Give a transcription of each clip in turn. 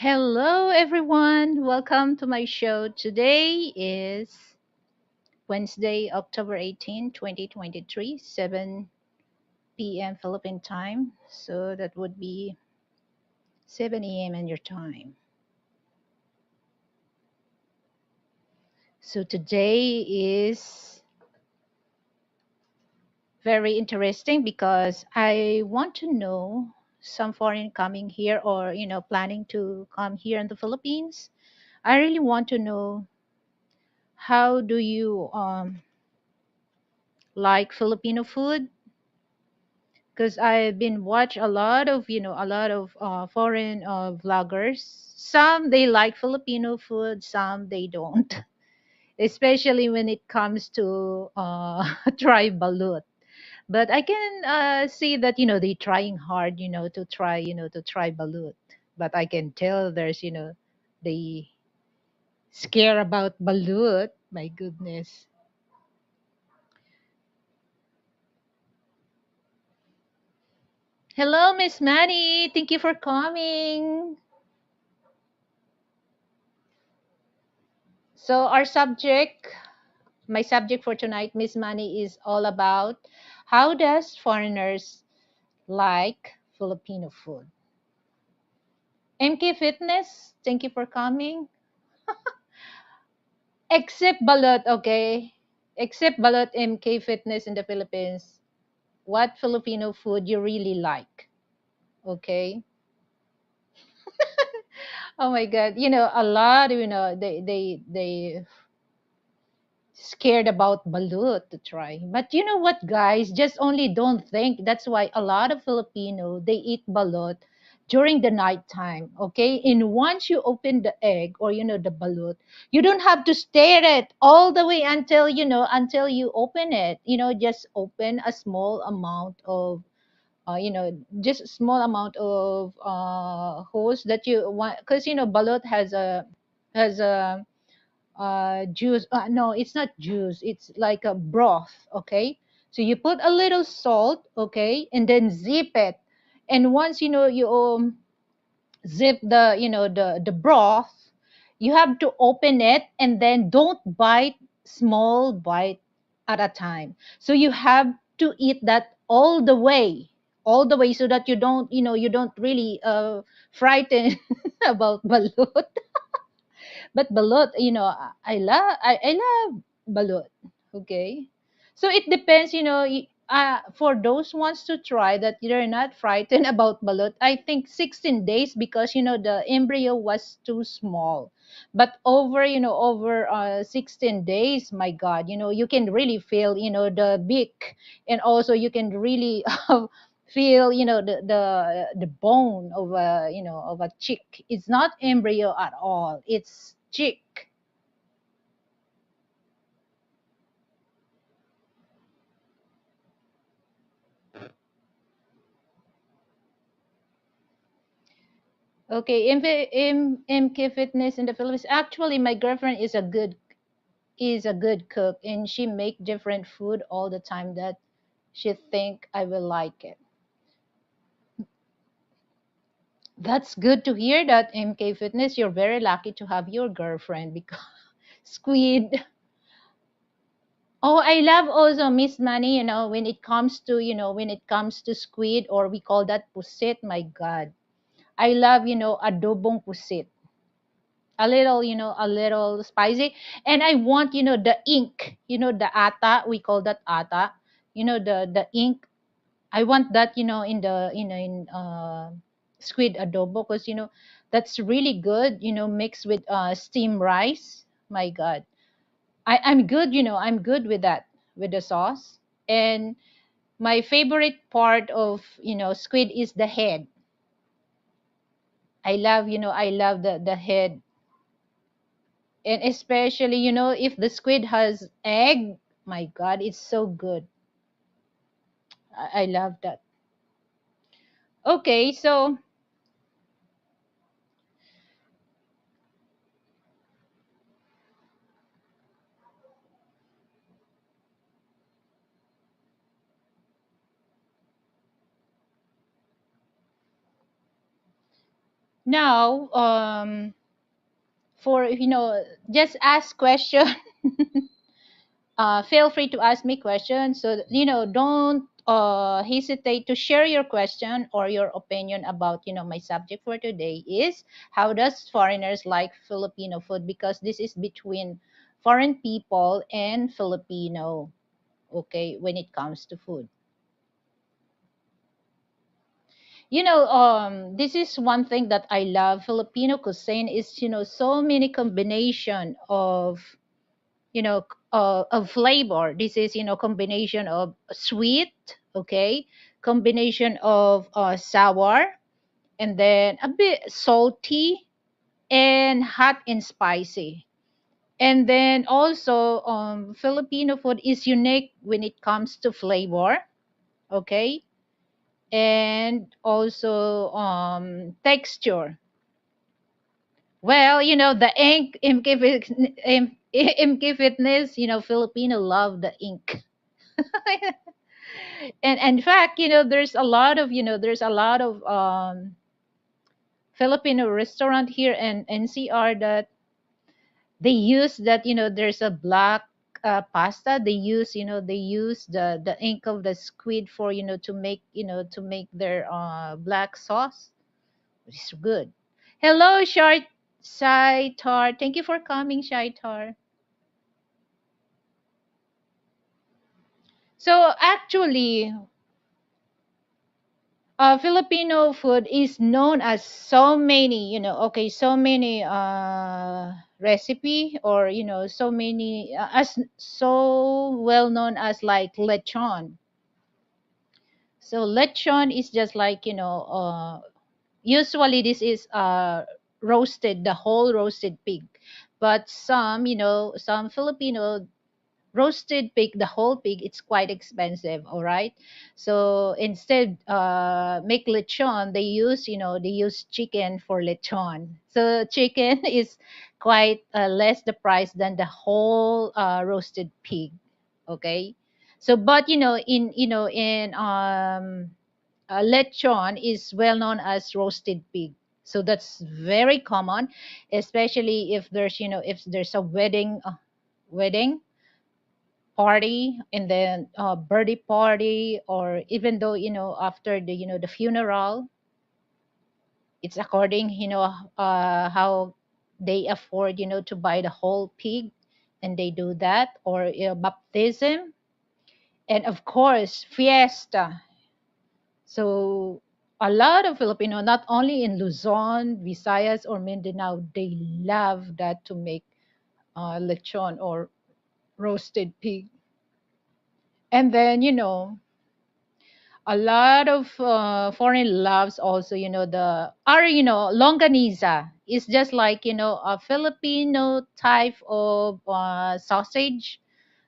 Hello, everyone. Welcome to my show. Today is Wednesday, October 18, 2023, 7 p.m. Philippine time. So that would be 7 a.m. in your time. So today is very interesting because I want to know some foreign coming here or, planning to come here in the Philippines. I really want to know how do you like Filipino food because I've been watch a lot of foreign vloggers. Some they like Filipino food, some they don't. Especially when it comes to try balut. But I can see that they trying hard, to try balut. But I can tell there's they scare about balut. My goodness. Hello, Miss Manny. Thank you for coming. So our subject My subject for tonight, Miss Money, is all about how does foreigners like Filipino food. MK Fitness, thank you for coming. Except Balot, okay? Except Balot MK Fitness in the Philippines, what Filipino food you really like? Okay? Oh my God, a lot, they scared about balut to try. But you know what, guys? Just only don't think. That's why a lot of Filipino they eat balut during the night time. Okay, and once you open the egg or the balut, you don't have to stare it all the way until you open it. Just open a small amount of just a small amount of hose that you want because balut has a juice. No, it's not juice. It's like a broth. Okay. So you put a little salt. Okay. And then zip it. And once you zip the broth, you have to open it and then don't bite small bite at a time. So you have to eat that all the way so that you don't really frighten about balut. But balut, I love balut. Okay, so it depends. For those wants to try that they're not frightened about balut, I think 16 days because the embryo was too small. But over 16 days, my God, you can really feel the beak, and also you can really feel the bone of a chick. It's not embryo at all, it's chick. Okay, MK Fitness in the Philippines. Actually, my girlfriend is a good cook, and she make different food all the time that she think I will like it. That's good to hear that, MK Fitness. You're very lucky to have your girlfriend because squid. Oh, I love also Miss Money, when it comes to squid, or we call that pusit, my God. I love, adobong pusit. A little spicy. And I want, the ink, the ata, we call that ata, the ink. I want that, in squid adobo because, that's really good, mixed with steamed rice. My God. I'm good, I'm good with that, with the sauce. And my favorite part of, squid is the head. I love the head. And especially, if the squid has egg, my God, it's so good. I love that. Okay, so Now, for just ask question. Feel free to ask me questions. So, don't hesitate to share your question or your opinion about, my subject for today is how does foreigners like Filipino food? Because this is between foreign people and Filipino, okay, when it comes to food. This is one thing that I love. Filipino cuisine is, so many combination of flavor. This is combination of sweet, okay, combination of sour, and then a bit salty and hot and spicy. And then also Filipino food is unique when it comes to flavor, okay, and also texture. Well, the ink, MK Fitness, Filipino love the ink. And in fact, there's a lot of Filipino restaurant here in NCR that they use that, there's a black pasta. They use the ink of the squid for, to make their black sauce. It's good. Hello, Shaitar. Thank you for coming, Shaitar. So actually, Filipino food is known as so many, okay, so many recipe, or so many as so well known as like lechon. So lechon is just like, usually this is roasted, the whole roasted pig, but some Filipino roasted pig, the whole pig, it's quite expensive, all right? So instead make lechon, they use chicken for lechon. So chicken is quite less the price than the whole roasted pig, okay? So but in lechon is well known as roasted pig. So that's very common, especially if there's a wedding party, and then birthday party, or even though after the funeral. It's according how they afford to buy the whole pig, and they do that, or baptism, and of course fiesta. So a lot of Filipino, not only in Luzon, Visayas, or Mindanao, they love that to make lechon or roasted pig. And then a lot of foreign loves also the our longaniza is just like a Filipino type of sausage.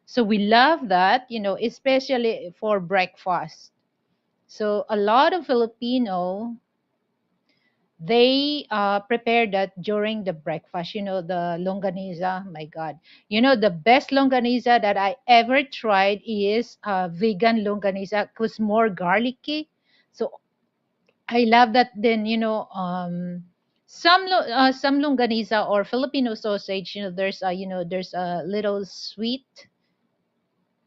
So we love that, especially for breakfast. So a lot of Filipino, they prepare that during the breakfast, the longaniza. My god, the best longaniza that I ever tried is vegan longaniza, because more garlicky. So I love that. Then some longaniza or Filipino sausage, there's a little sweet,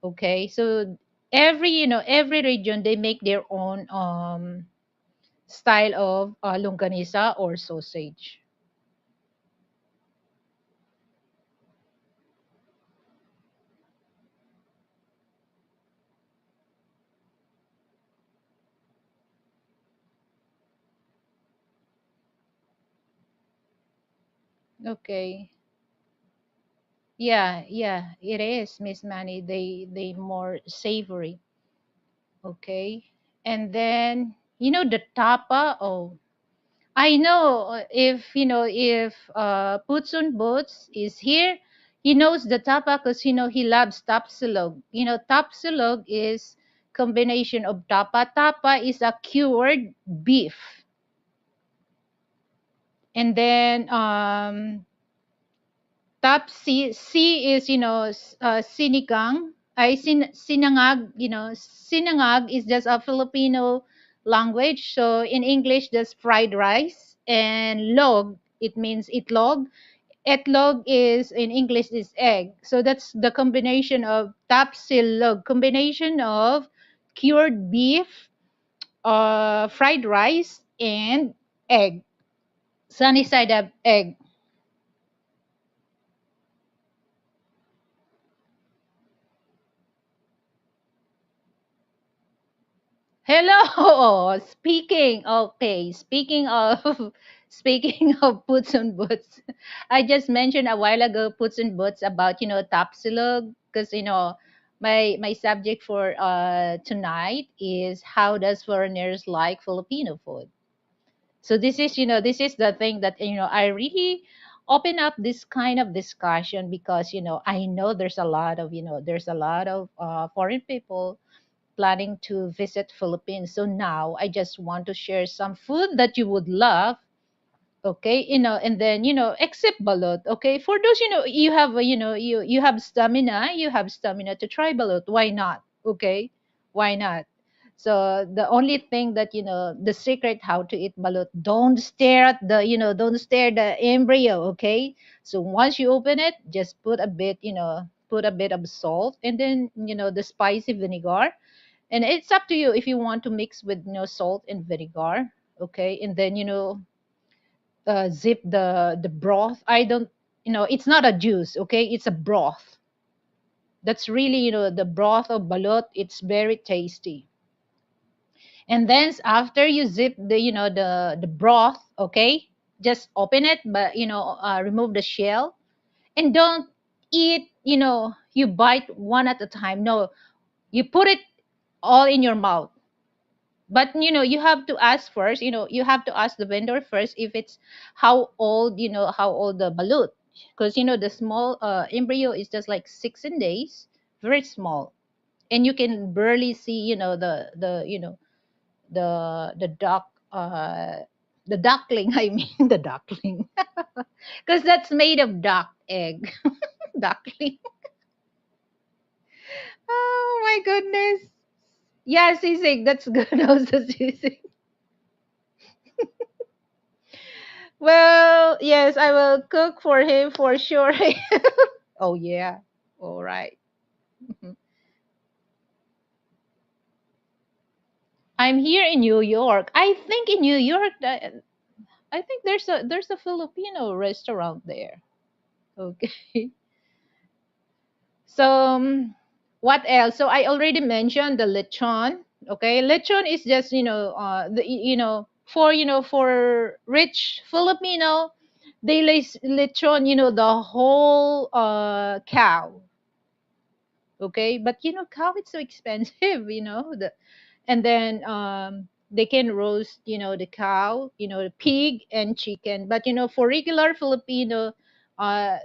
okay? So every region, they make their own style of longanisa or sausage. Okay. Yeah, yeah, it is, Miss Manny. They more savory. Okay. And then the tapa. Oh, I know if Puts on Boots is here, he knows the tapa because he loves tapsilog. Tapsilog is combination of tapa. Tapa is a cured beef. And then top C is sinigang. Sinangag. Sinangag is just a Filipino language. So in English, that's fried rice, and log, it means itlog. Etlog is in English is egg. So that's the combination of tapsilog, combination of cured beef, fried rice, and egg. Sunny side up egg. Hello. Speaking. Okay. Speaking of speaking of puts and boots, I just mentioned a while ago puts and boots about tapsilog, because my subject for tonight is how does foreigners like Filipino food. So this is the thing that I really open up this kind of discussion, because I know there's a lot of foreign people planning to visit Philippines. So now I just want to share some food that you would love. Okay, and then except balut. Okay, for those you have you have stamina, to try balut. Why not? Okay, why not? So the only thing that the secret how to eat balut, don't stare at the don't stare the embryo. Okay, so once you open it, just put a bit put a bit of salt, and then the spicy vinegar, and it's up to you if you want to mix with salt and vinegar. Okay, and then zip the broth. I don't it's not a juice. Okay, it's a broth. That's really the broth of balut. It's very tasty. And then after you zip the the broth, okay, just open it, but remove the shell, and don't eat you bite one at a time. No, you put it all in your mouth. But you have to ask first, you have to ask the vendor first if it's how old, how old the balut, because the small embryo is just like 16 days, very small, and you can barely see the duck, the duckling, I mean the duckling, because that's made of duck egg. Duckling. Oh my goodness. Yeah, sisig, that's good. Also sisig. Well, yes, I will cook for him for sure. Oh yeah. All right. Mhm. I'm here in New York. I think in New York, I think there's a Filipino restaurant there. Okay. So what else? So I already mentioned the lechon. Okay, lechon is just for for rich Filipino, they lechon the whole cow. Okay, but cow it's so expensive. And then they can roast the cow, the pig and chicken, but for regular Filipino,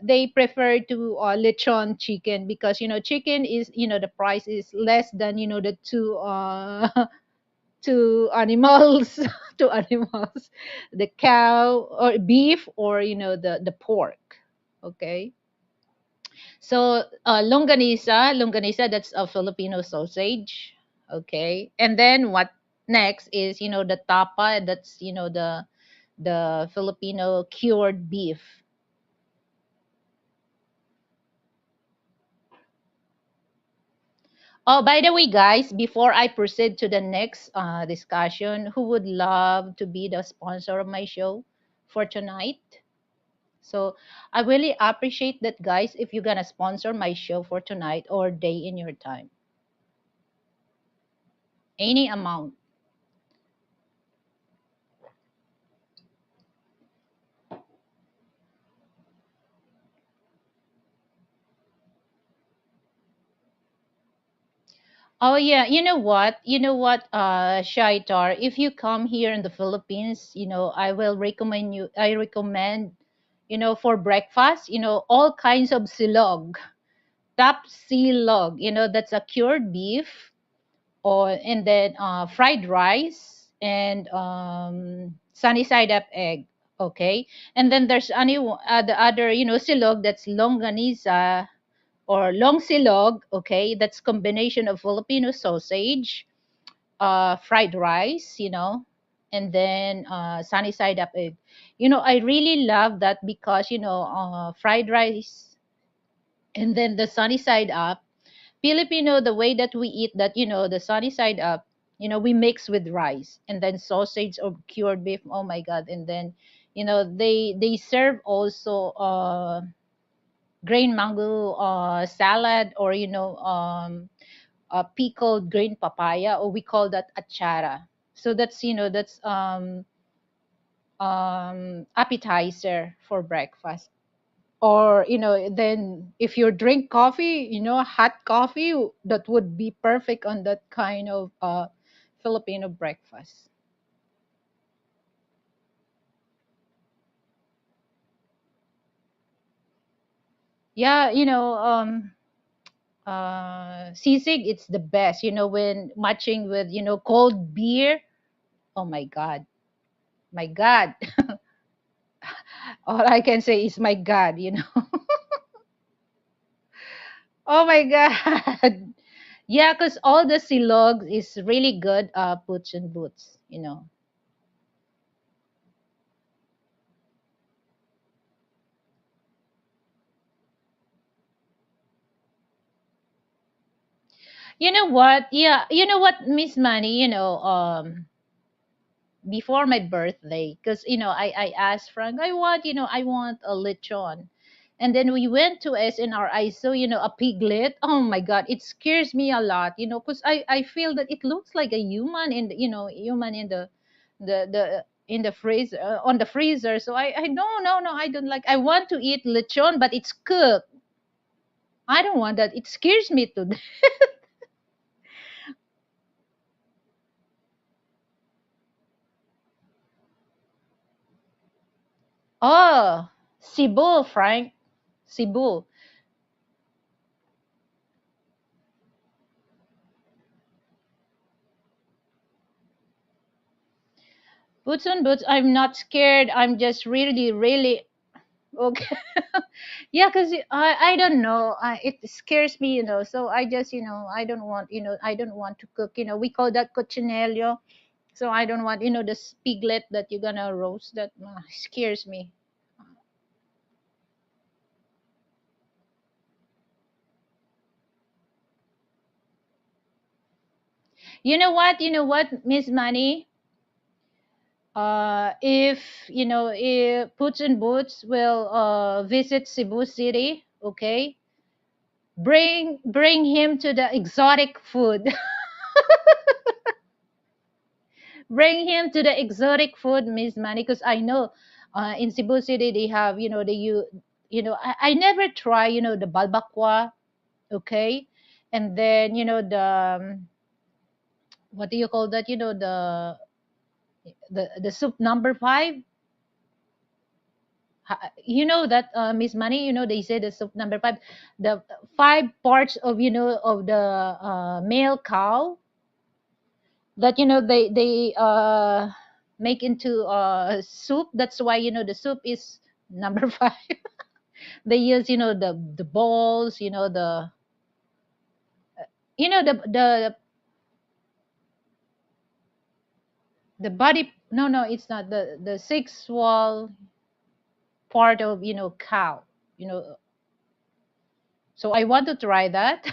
they prefer to lechon chicken, because chicken is the price is less than the two two animals, two animals, the cow or beef, or the pork. Okay. So longanisa, that's a Filipino sausage. Okay, and then what next is the tapa, that's the Filipino cured beef. Oh, by the way, guys, before I proceed to the next discussion, who would love to be the sponsor of my show for tonight? So I really appreciate that, guys, if you're gonna sponsor my show for tonight or day in your time, any amount. Oh yeah, you know what? Shaitar, if you come here in the Philippines, I will recommend you. I recommend, for breakfast, all kinds of silog, tap silog. That's a cured beef, or and then fried rice, and sunny side up egg. Okay, and then there's the other, silog, that's longanisa or long silog. Okay, that's combination of Filipino sausage, fried rice, and then sunny side up egg. I really love that because fried rice and then the sunny side up. Filipino, the way that we eat that, the sunny side up, we mix with rice and then sausage or cured beef. Oh my God! And then, they serve also green mango salad, or pickled green papaya, or we call that achara. So that's appetizer for breakfast. Or then if you drink coffee, hot coffee, that would be perfect on that kind of Filipino breakfast. Yeah, sisig, it's the best, when matching with cold beer. Oh my God, my God. All I can say is my God. Oh my God. Yeah, because all the silog is really good puts and boots. You know what? Yeah, you know what, Miss Manny, before my birthday, because I asked Frank, I want a lechon. And then we went to SNRI, so a piglet. Oh my God, it scares me a lot, because I feel that it looks like a human human in the in the freezer, on the freezer. So I no, I don't like. I want to eat lechon, but it's cooked. I don't want that. It scares me to death. Oh, Cebu, Frank. Cebu. Boots on boots. I'm not scared. I'm just really, really okay. Yeah, because I don't know. It scares me, So I just, I don't want, I don't want to cook. We call that cochinillo. So I don't want, the piglet that you're gonna roast. That scares me. You know what? You know what, Miss Money? If if Boots and Boots will visit Cebu City, okay, bring him to the exotic food. Bring him to the exotic food, Miss Manny, because I know in Cebu City they have, I never try, the balbakwa, okay, and then what do you call that? The soup number five. You know that, Miss Money, they say the soup number five, the five parts of of the male cow that they make into soup. That's why the soup is number five. They use the balls, the body. No, no, it's not the sexual part of cow. You know, so I want to try that.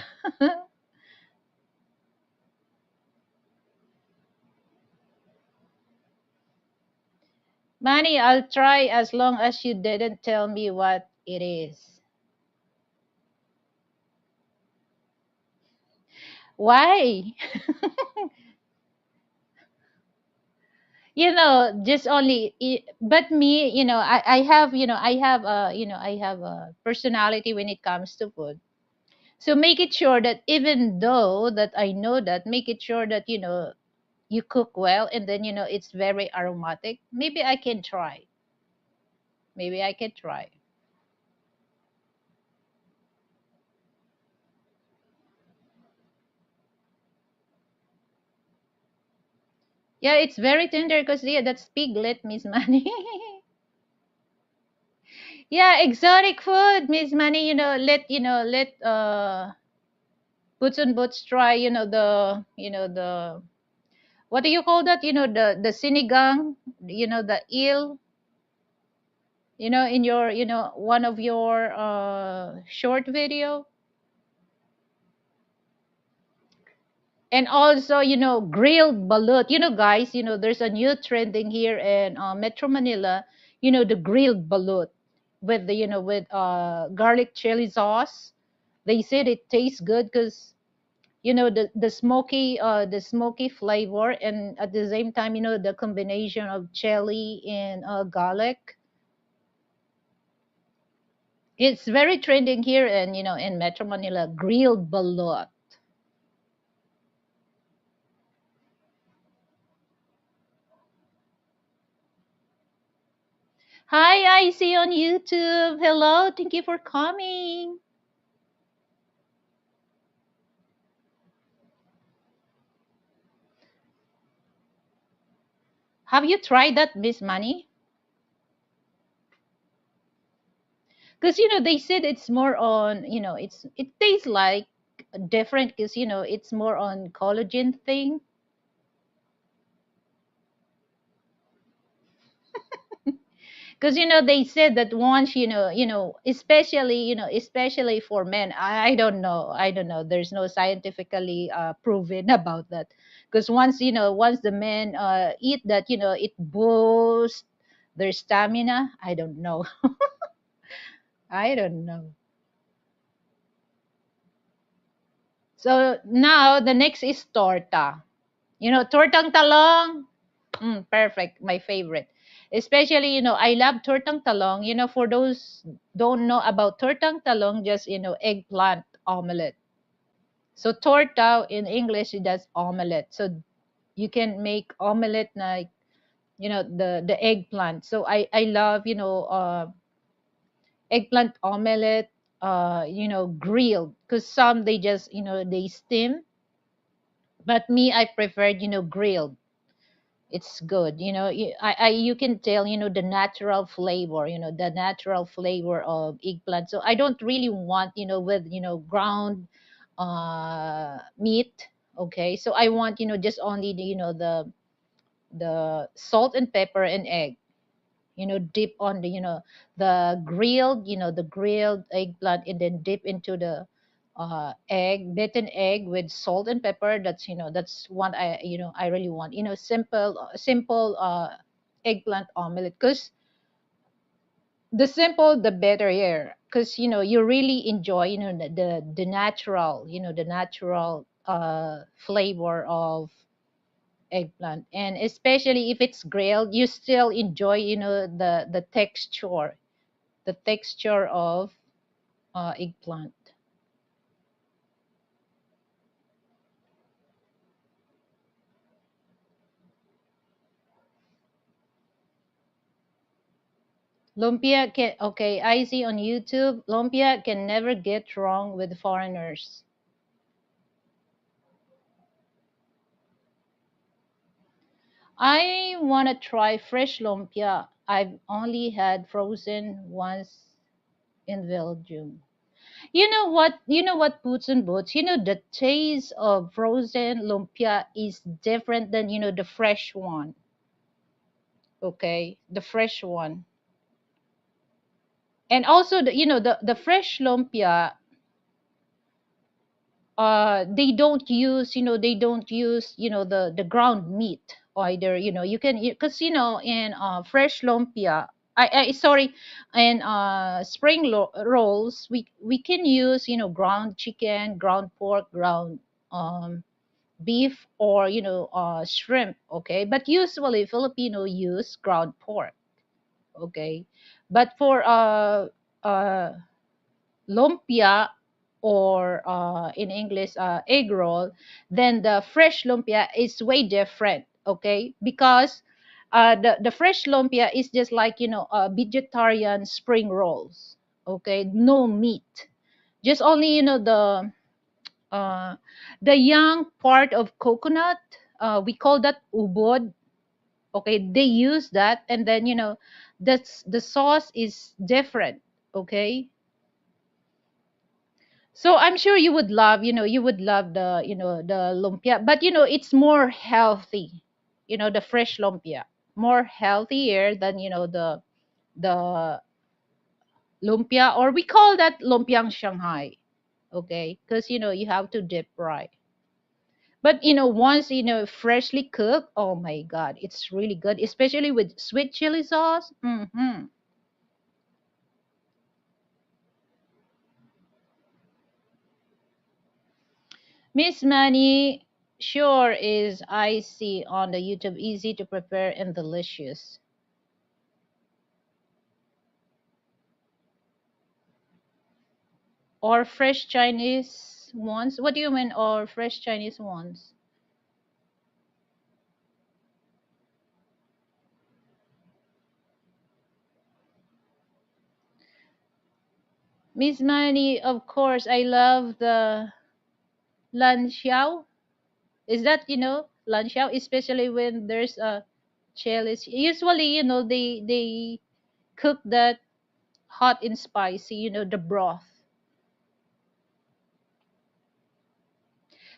Manny, I'll try as long as you didn't tell me what it is. Why? Just only but me, I have I have a personality when it comes to food. So make it sure that even though that I know that, make it sure that you cook well, and then it's very aromatic. Maybe I can try. Yeah, it's very tender because yeah, that's piglet, Miss Manny. Yeah, exotic food, Miss Manny. Let Boots and Boots try the What do you call that? The sinigang, the eel, in your, one of your short video. And also, grilled balut. Guys, there's a new trending here in Metro Manila. The grilled balut with garlic chili sauce. They said it tastes good because the smoky flavor, and at the same time, the combination of chili and garlic. It's very trending here in Metro Manila. Grilled balut. Hi, I see on YouTube. Hello, thank you for coming. Have you tried that, Miss Money? Because they said it's more on, it tastes like different because it's more on collagen thing. Because they said that once especially especially for men. I don't know, there's no scientifically proven about that. Because once the men eat that, it boosts their stamina. I don't know. I don't know. So now the next is torta. Tortang talong. Perfect, my favorite. Especially, I love tortang talong. For those don't know about tortang talong, just eggplant omelette. So torta in English, that's omelette. So you can make omelette like the eggplant. So I love eggplant omelette, grilled, because some they just they steam, but me I preferred grilled. It's good. You can tell the natural flavor, of eggplant. So I don't really want with ground meat. Okay, so I want just only the salt and pepper and egg, dip on the grilled eggplant, and then dip into the beaten egg with salt and pepper. That's what I really want. Simple eggplant omelet, because the simple the better here, because you really enjoy the natural flavor of eggplant, and especially if it's grilled, you still enjoy the texture of eggplant. Lumpia can, okay, I see on YouTube, lumpia can never get wrong with foreigners. I want to try fresh lumpia. I've only had frozen once in Belgium. You know what, Boots and Boots? The taste of frozen lumpia is different than the fresh one. Okay, the fresh one. And also the fresh lumpia, they don't use the ground meat either. You can, because in fresh lumpia, I sorry, in spring rolls, we can use ground chicken, ground pork, ground beef, or shrimp. Okay, but usually Filipino use ground pork. Okay, but for uh lumpia, or in English, egg roll, then the fresh lumpia is way different. Okay, because the fresh lumpia is just like vegetarian spring rolls. Okay, no meat, just only uh, the young part of coconut. We call that ubod. Okay, they use that, and then the sauce is different. Okay, So I'm sure you would love, you would love the, the lumpia, but it's more healthy, the fresh lumpia, more healthier than, the lumpia, or we call that lumpiang Shanghai. Okay, because you have to deep fry. But once freshly cooked, oh my god, it's really good, especially with sweet chili sauce. Miss Manny, sure is, I see on the YouTube, easy to prepare and delicious. Or fresh Chinese ones? What do you mean, or fresh Chinese ones? Miss Manny, of course, I love the lan xiao. Is that, lan xiao, especially when there's a chilies. Usually, they cook that hot and spicy, the broth.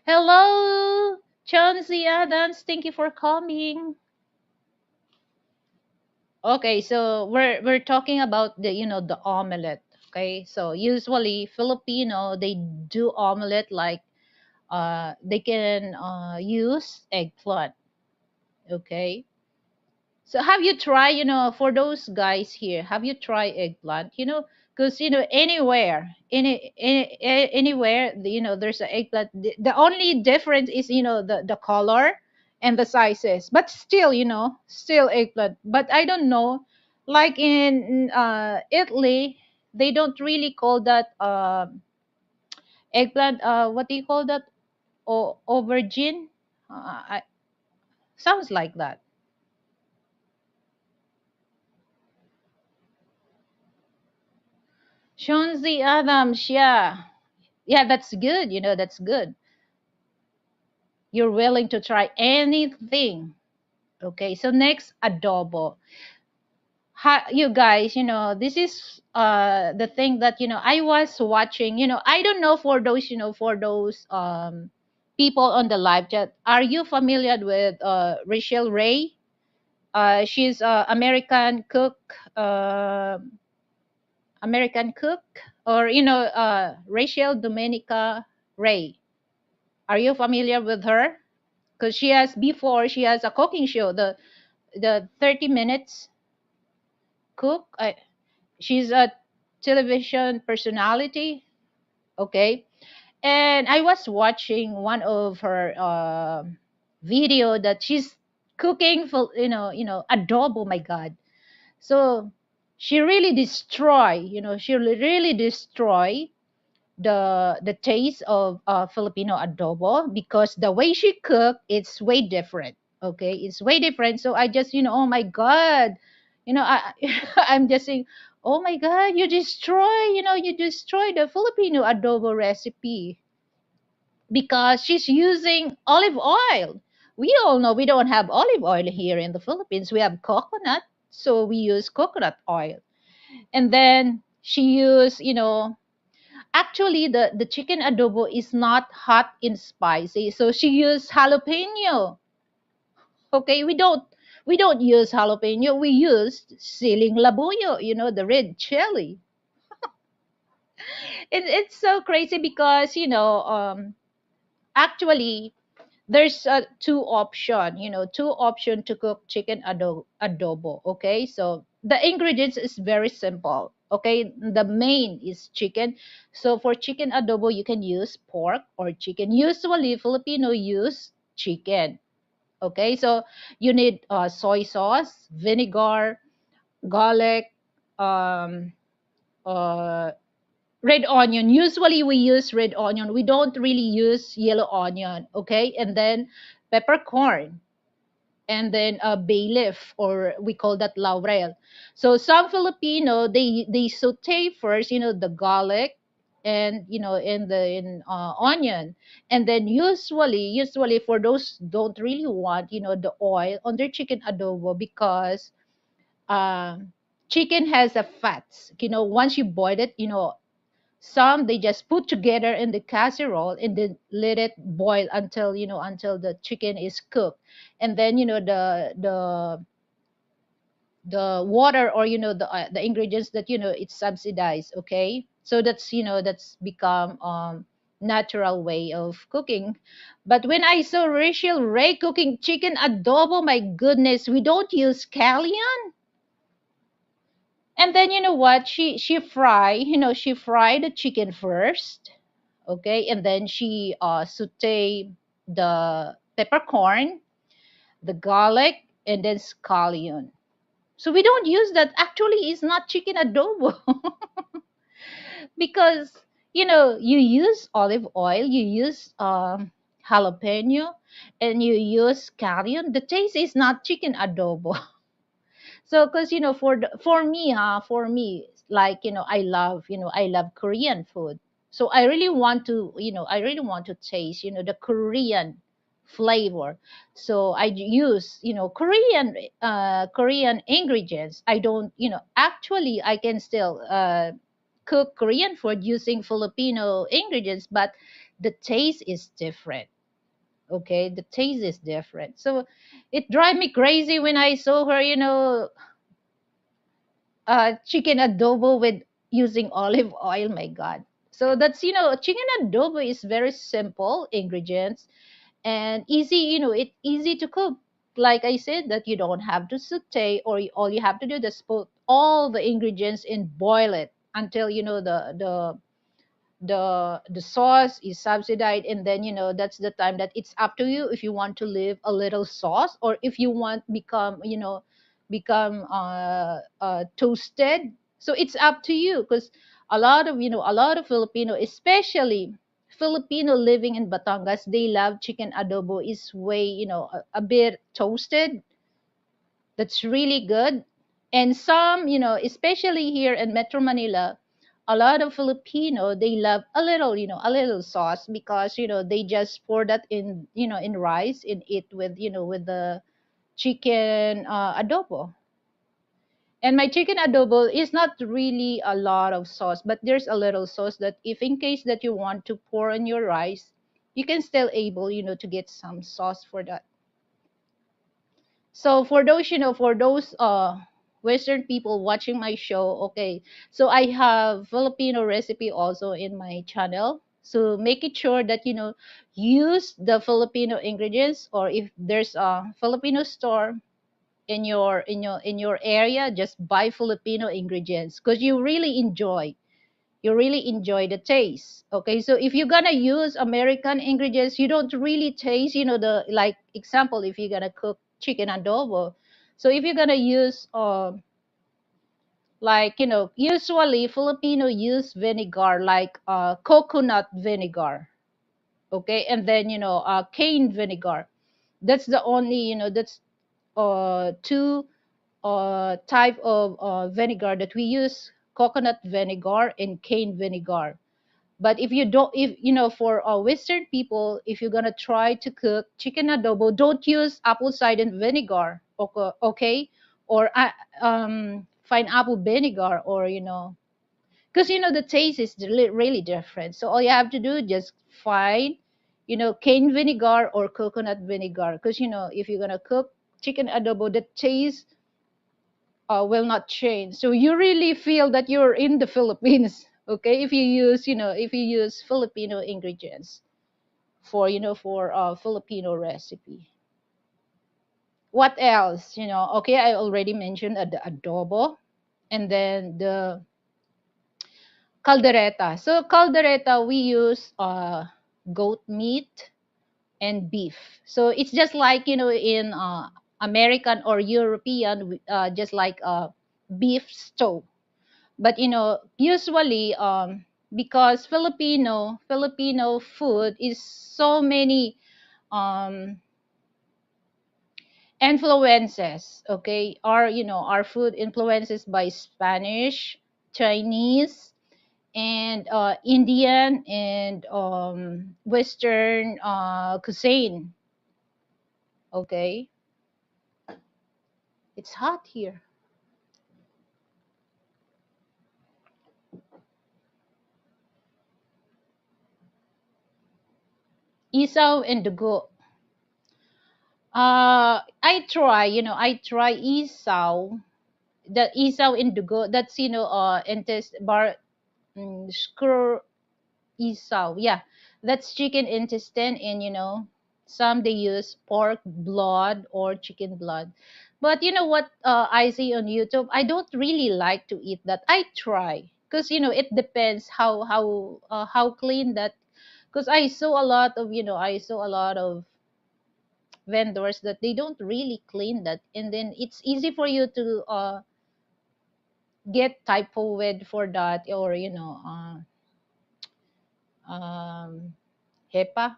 Hello, Chauncey Adams. Thank you for coming. Okay, so we're talking about the, the omelette. Okay, so usually Filipino, they do omelette like they can use eggplant. Okay, so have you tried, for those guys here, have you tried eggplant? Because anywhere, anywhere, there's an eggplant. The only difference is, the color and the sizes, but still, still eggplant. But I don't know, like in Italy, they don't really call that eggplant. What do you call that? Aubergine. Sounds like that. Shonzi Adams, yeah. Yeah, that's good. That's good. You're willing to try anything. Okay, so next, adobo. You guys, this is the thing that, I was watching. I don't know for those, for those people on the live chat. Are you familiar with Rachel Ray? She's American cook, American cook, or Rachel Dominica Ray. Are you familiar with her? Because she has a cooking show, the 30 minutes cook. She's a television personality. Okay, and I was watching one of her video that she's cooking for, adobo. My God, so she really destroy. She really destroy the taste of Filipino adobo, because the way she cook, it's way different. Okay, it's way different. So I just, oh my God, I I'm just saying, oh my God, you destroy the Filipino adobo recipe, because she's using olive oil. We all know we don't have olive oil here in the Philippines. We have coconut, so we use coconut oil. And then she used, actually, the chicken adobo is not hot and spicy, so she used jalapeno. Okay, we don't use jalapeno. We used siling labuyo, the red chili. It's so crazy because actually there's two option to cook chicken adobo. Okay, so the ingredients is very simple. Okay, the main is chicken. So for chicken adobo, you can use pork or chicken. Usually Filipino use chicken. Okay, so you need soy sauce, vinegar, garlic, um, uh, red onion. Usually we use red onion. We don't really use yellow onion. Okay, and then peppercorn, and then a bay leaf, or we call that laurel. So some Filipino, they saute first, the garlic, and onion, and then usually for those don't really want the oil on their chicken adobo, because um chicken has a fats. Once you boil it, Some they just put together in the casserole and then let it boil until until the chicken is cooked, and then the water, or the ingredients that it's subsidized. Okay, so that's that's become natural way of cooking. But when I saw Rachel Ray cooking chicken adobo, my goodness, we don't use scallion. And then you know what, she fry the chicken first. Okay, and then she saute the peppercorn, the garlic, and then scallion. So we don't use that. Actually, it's not chicken adobo. Because you use olive oil, you use jalapeno, and you use scallion. The taste is not chicken adobo. So because for me, like I love Korean food. So I really want to taste the Korean flavor. So I use Korean ingredients. I don't actually I can still cook Korean food using Filipino ingredients, but the taste is different. Okay, the taste is different. So it drive me crazy when I saw her chicken adobo with using olive oil. My God. So that's chicken adobo is very simple ingredients and easy. It easy to cook. Like I said, that you don't have to saute, or all you have to do is put all the ingredients and boil it until the sauce is subsidized, and then that's the time that it's up to you if you want to leave a little sauce, or if you want become toasted. So it's up to you, because a lot of Filipino, especially Filipino living in Batangas, they love chicken adobo is way a bit toasted. That's really good. And some, especially here in Metro Manila, a lot of Filipino, they love a little sauce, because they just pour that in in rice and eat with with the chicken adobo. And my chicken adobo is not really a lot of sauce, but there's a little sauce that if in case that you want to pour on your rice, you can still able to get some sauce for that. So for those for those Western people watching my show, okay, so I have Filipino recipe also in my channel. So make it sure that use the Filipino ingredients, or if there's a Filipino store in your area, just buy Filipino ingredients, because you really enjoy the taste. Okay, so if you're gonna use American ingredients, you don't really taste the, like example, if you're gonna cook chicken adobo. So if you're gonna use like usually Filipino use vinegar, like coconut vinegar. Okay, and then cane vinegar. That's the only that's two type of vinegar that we use: coconut vinegar and cane vinegar. But if you don't, if for Western people, if you're gonna try to cook chicken adobo, don't use apple cider vinegar, okay, okay? Or pineapple vinegar, or because the taste is really different. So all you have to do, just find cane vinegar or coconut vinegar, because if you're gonna cook chicken adobo, the taste will not change. So you really feel that you're in the Philippines, okay? If you use, if you use Filipino ingredients for, for Filipino recipe. What else? Okay, I already mentioned the adobo, and then the caldereta. So caldereta, we use goat meat and beef. So it's just like, in American or European, just like beef stew. But usually because Filipino food is so many um influences. Okay, our food influences by Spanish, Chinese, and Indian, and Western cuisine. Okay, it's hot here. Isaw and dugo. I try isaw. The isaw and dugo. That's intest bar screw isaw. Yeah, that's chicken intestine, and some they use pork blood or chicken blood. But you know what? I see on YouTube. I don't really like to eat that. I try because it depends how clean that. Because I saw a lot of vendors that they don't really clean that, and then it's easy for you to get typhoid for that, or HEPA.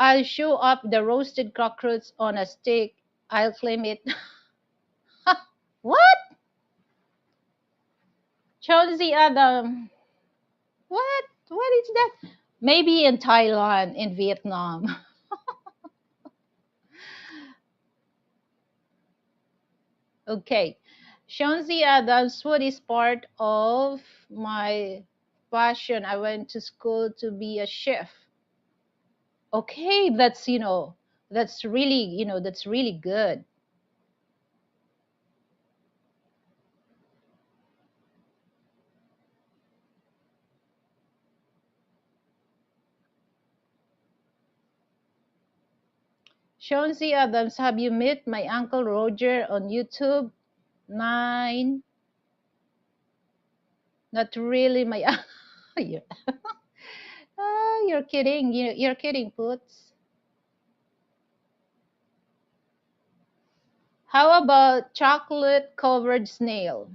I'll show up the roasted cockroach on a stick. I'll claim it. What? Chauncey Adam. What? What is that? Maybe in Thailand, in Vietnam. Okay. Chauncey Adams food is part of my passion. I went to school to be a chef. Okay, that's really good. Chauncey Adams, have you met my uncle Roger on YouTube? Nine. Not really my. you're, you're kidding. You're kidding, Poots. How about chocolate covered snail?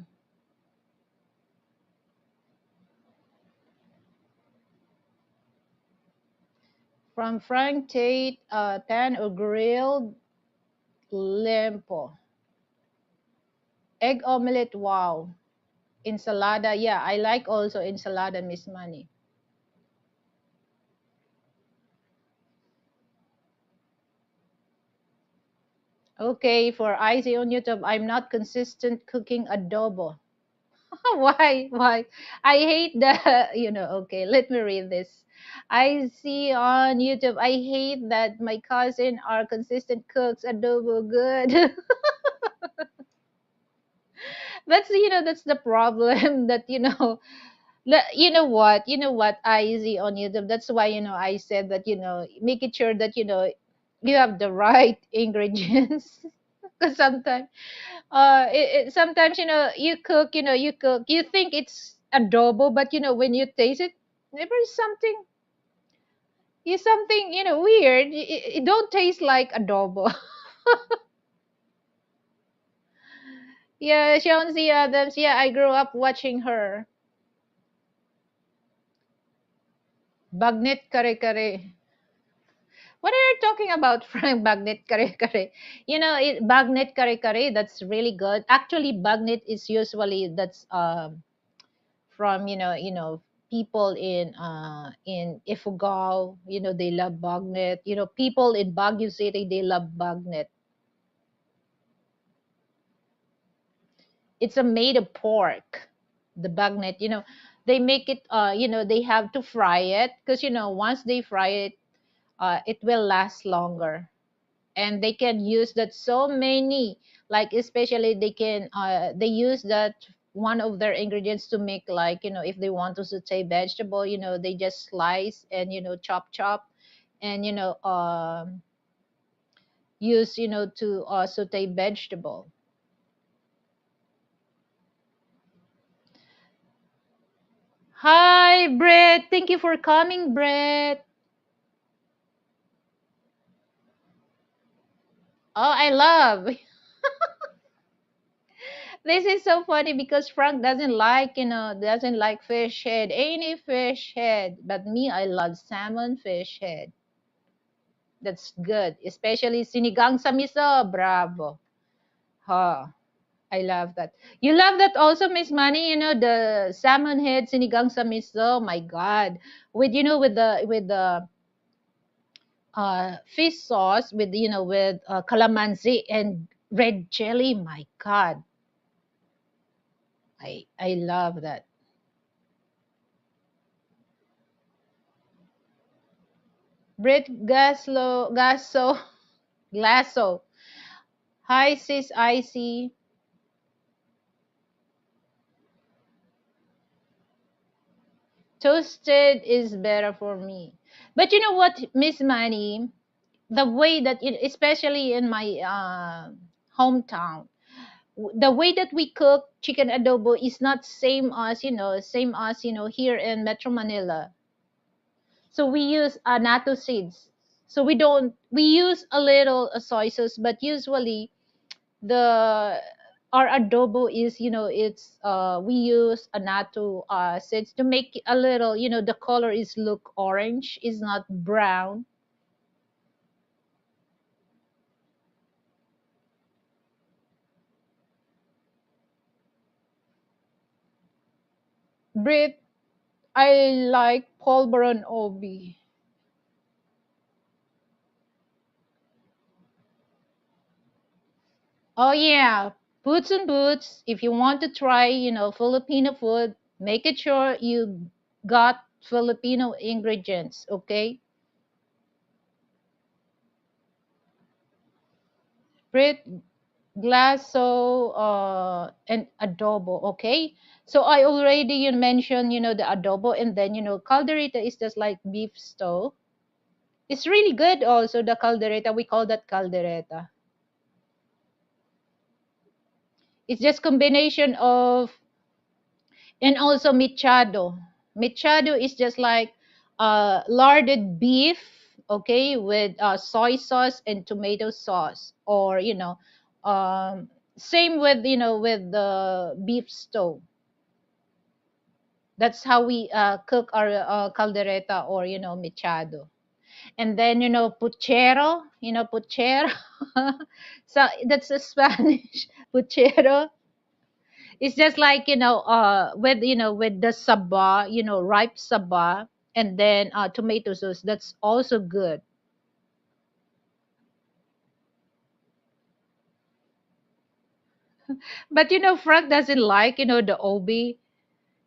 From Frank Tate, tan or grilled lempo. Egg omelette, wow. Ensalada, yeah, I like also ensalada, Miss Money. Okay, for Icy on YouTube, I'm not consistent cooking adobo. Why? I hate the, okay, let me read this. I see on YouTube, I hate that my cousin are consistent cooks adobo good. That's the problem that, you know what I see on YouTube. That's why, I said that, make it sure that, you have the right ingredients. Because sometimes you cook you think it's adobo, but when you taste it, there is something weird. It don't taste like adobo. Yeah, Shawnzy Adams, yeah, I grew up watching her. Bagnet kare kare. What are you talking about? Frank? Bagnet kare kare? Bagnet kare kare, that's really good. Actually, bagnet is usually that's from people in Ifugao. They love bagnet. People in Baguio City, they love bagnet. It's a made of pork. The bagnet, they make it. They have to fry it because once they fry it, it will last longer, and they can use that so many, like especially they use that one of their ingredients to make, like if they want to saute vegetable, they just slice and chop and use to saute vegetable. Hi, Brett, thank you for coming, Brett. Oh, I love. This is so funny because Frank doesn't like fish head, any fish head, but me, I love salmon fish head. That's good, especially sinigang sa miso. Bravo. Ha, I love that. You love that also, Miss Money. The salmon head sinigang sa miso. My God, with the fish sauce with calamansi and red jelly, my God, I love that. Brit Glasso. Hi, sis Icy. Toasted is better for me. But you know what, Miss Manny? The way that, especially in my hometown, the way that we cook chicken adobo is not same as here in Metro Manila. So we use natto seeds. So we use a little soy sauce, but usually the our adobo is, it's we use a natto seeds to make it a little, the color is look orange, is not brown. Brit, I like pulveron obi. Oh yeah, boots and boots. If you want to try, Filipino food, make it sure you got Filipino ingredients, okay? Brit, glasso, and adobo, okay? So I already mentioned, the adobo, and then caldereta is just like beef stew. It's really good also, the caldereta. We call that caldereta. It's just combination of, and also michado. Michado is just like larded beef, okay, with soy sauce and tomato sauce, or same with with the beef stew. That's how we cook our caldereta, or michado. And then puchero, puchero. So that's a Spanish. Puchero. It's just like with with the saba, ripe saba, and then tomato sauce. That's also good. But Frank doesn't like the obi.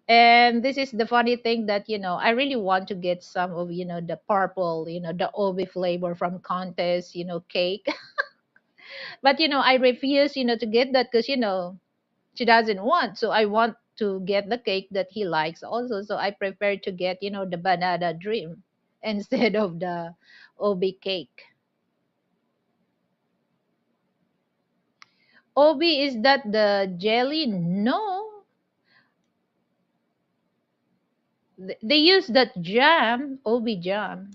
And this is the funny thing that I really want to get some of the purple, the obi flavor from contest, cake. But I refuse to get that, because she doesn't want. So I want to get the cake that he likes also. So I prefer to get the banana dream instead of the obi cake. Obi, is that the jelly? No, they use that jam, obi jam.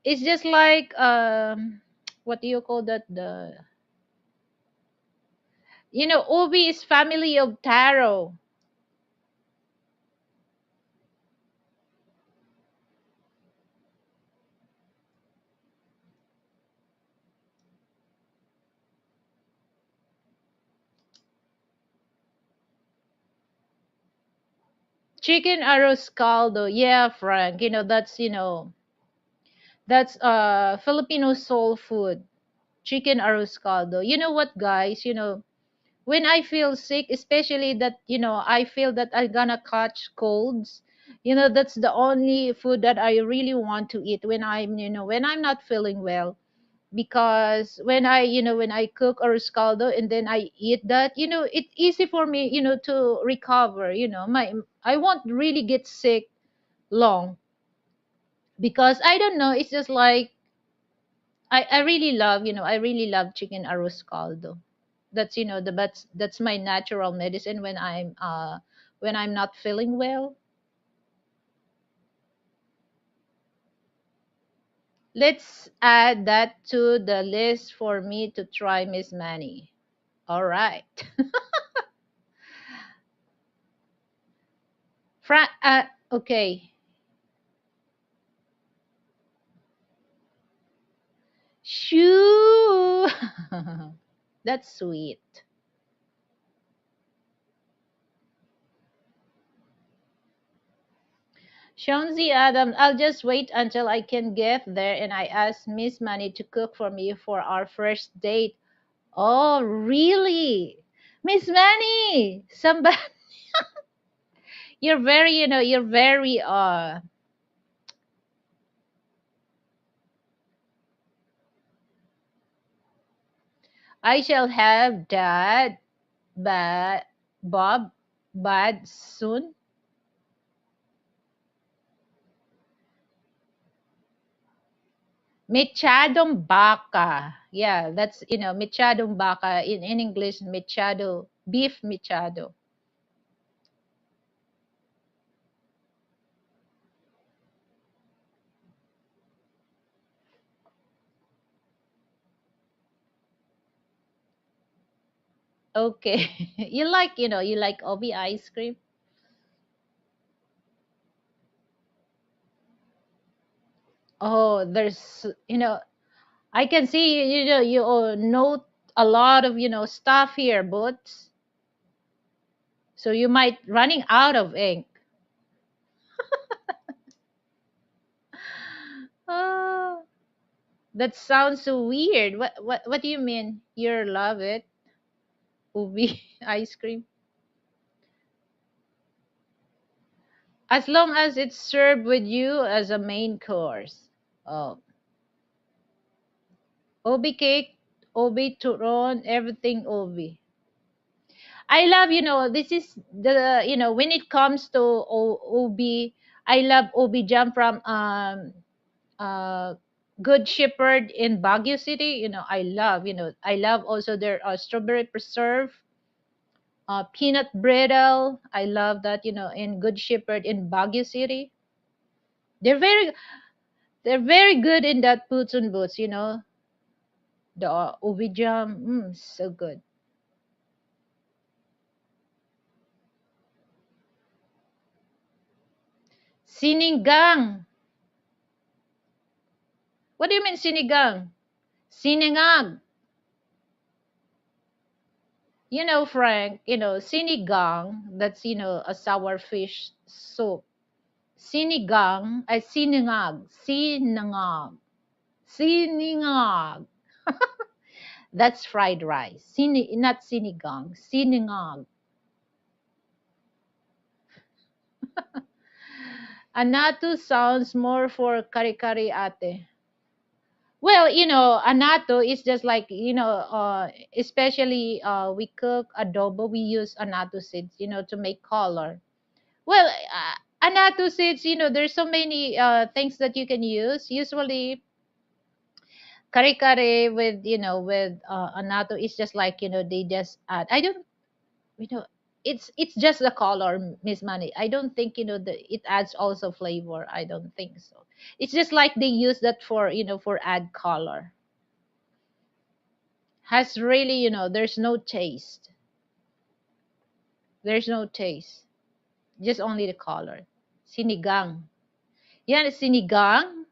It's just like what do you call that, the obi is family of taro. Chicken arroz caldo, yeah, Frank, that's Filipino soul food. Chicken arroz caldo. You know what, guys? When I feel sick, especially that I feel that I'm gonna catch colds. That's the only food that I really want to eat when I'm not feeling well. Because when I cook arroz caldo and then I eat that, it's easy for me, to recover. I won't really get sick long, because I don't know. It's just like I really love, chicken arroz caldo. That's that's my natural medicine when I'm not feeling well. Let's add that to the list for me to try, Miss Manny. All right. Okay. Shoo. That's sweet. Shonzi Adam, I'll just wait until I can get there and I ask Miss Manny to cook for me for our first date. Oh, really? Miss Manny, somebody, you're very, you're very, I shall have that, but Bob, bad soon. Mechadong baka. Yeah, that's, mechadong baka. In English, mechado, beef mechado. Okay. You like Obi ice cream? Oh, I can see, you note a lot of, stuff here, but so you might running out of ink. Oh, that sounds so weird. What do you mean? You love it? Ubi ice cream? As long as it's served with you as a main course. Oh, Obi cake, Obi turon, everything Obi. I love, this is the, when it comes to Obi, I love Obi jam from uh Good Shepherd in Baguio City. I love also their strawberry preserve, peanut brittle. I love that, in Good Shepherd in Baguio City. They're very they're very good in that boots and boots, the ubi jam. So good. Sinigang. What do you mean sinigang? Siningag. Frank, sinigang, that's, a sour fish soup. Sinigang, ay siningag, sinangag, siningag. That's fried rice. Not sinigang, siningag. Anato sounds more for kari-kari ate. Well, anato is just like, especially we cook adobo, we use anato seeds, to make color. Well, anato seeds, there's so many things that you can use. Usually, kare-kare with, anato is just like, they just add. I don't, you know, it's just the color, Miss Money. I don't think, it adds also flavor. I don't think so. It's just like they use that for, for add color. Has really, there's no taste. There's no taste. Just only the color. Sinigang. Yeah, sinigang.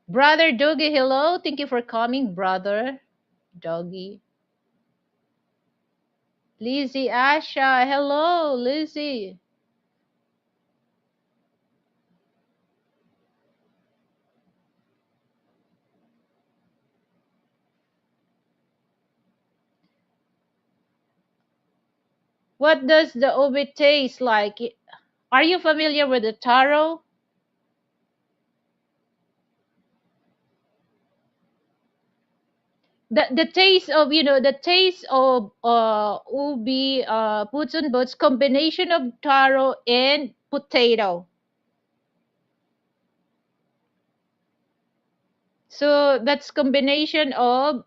Brother Doggy, hello. Thank you for coming, brother Doggy. Lizzie Asha, hello, Lizzie. What does the ube taste like? Are you familiar with the taro? The taste of, the taste of ube, puts and buts, combination of taro and potato. So that's combination of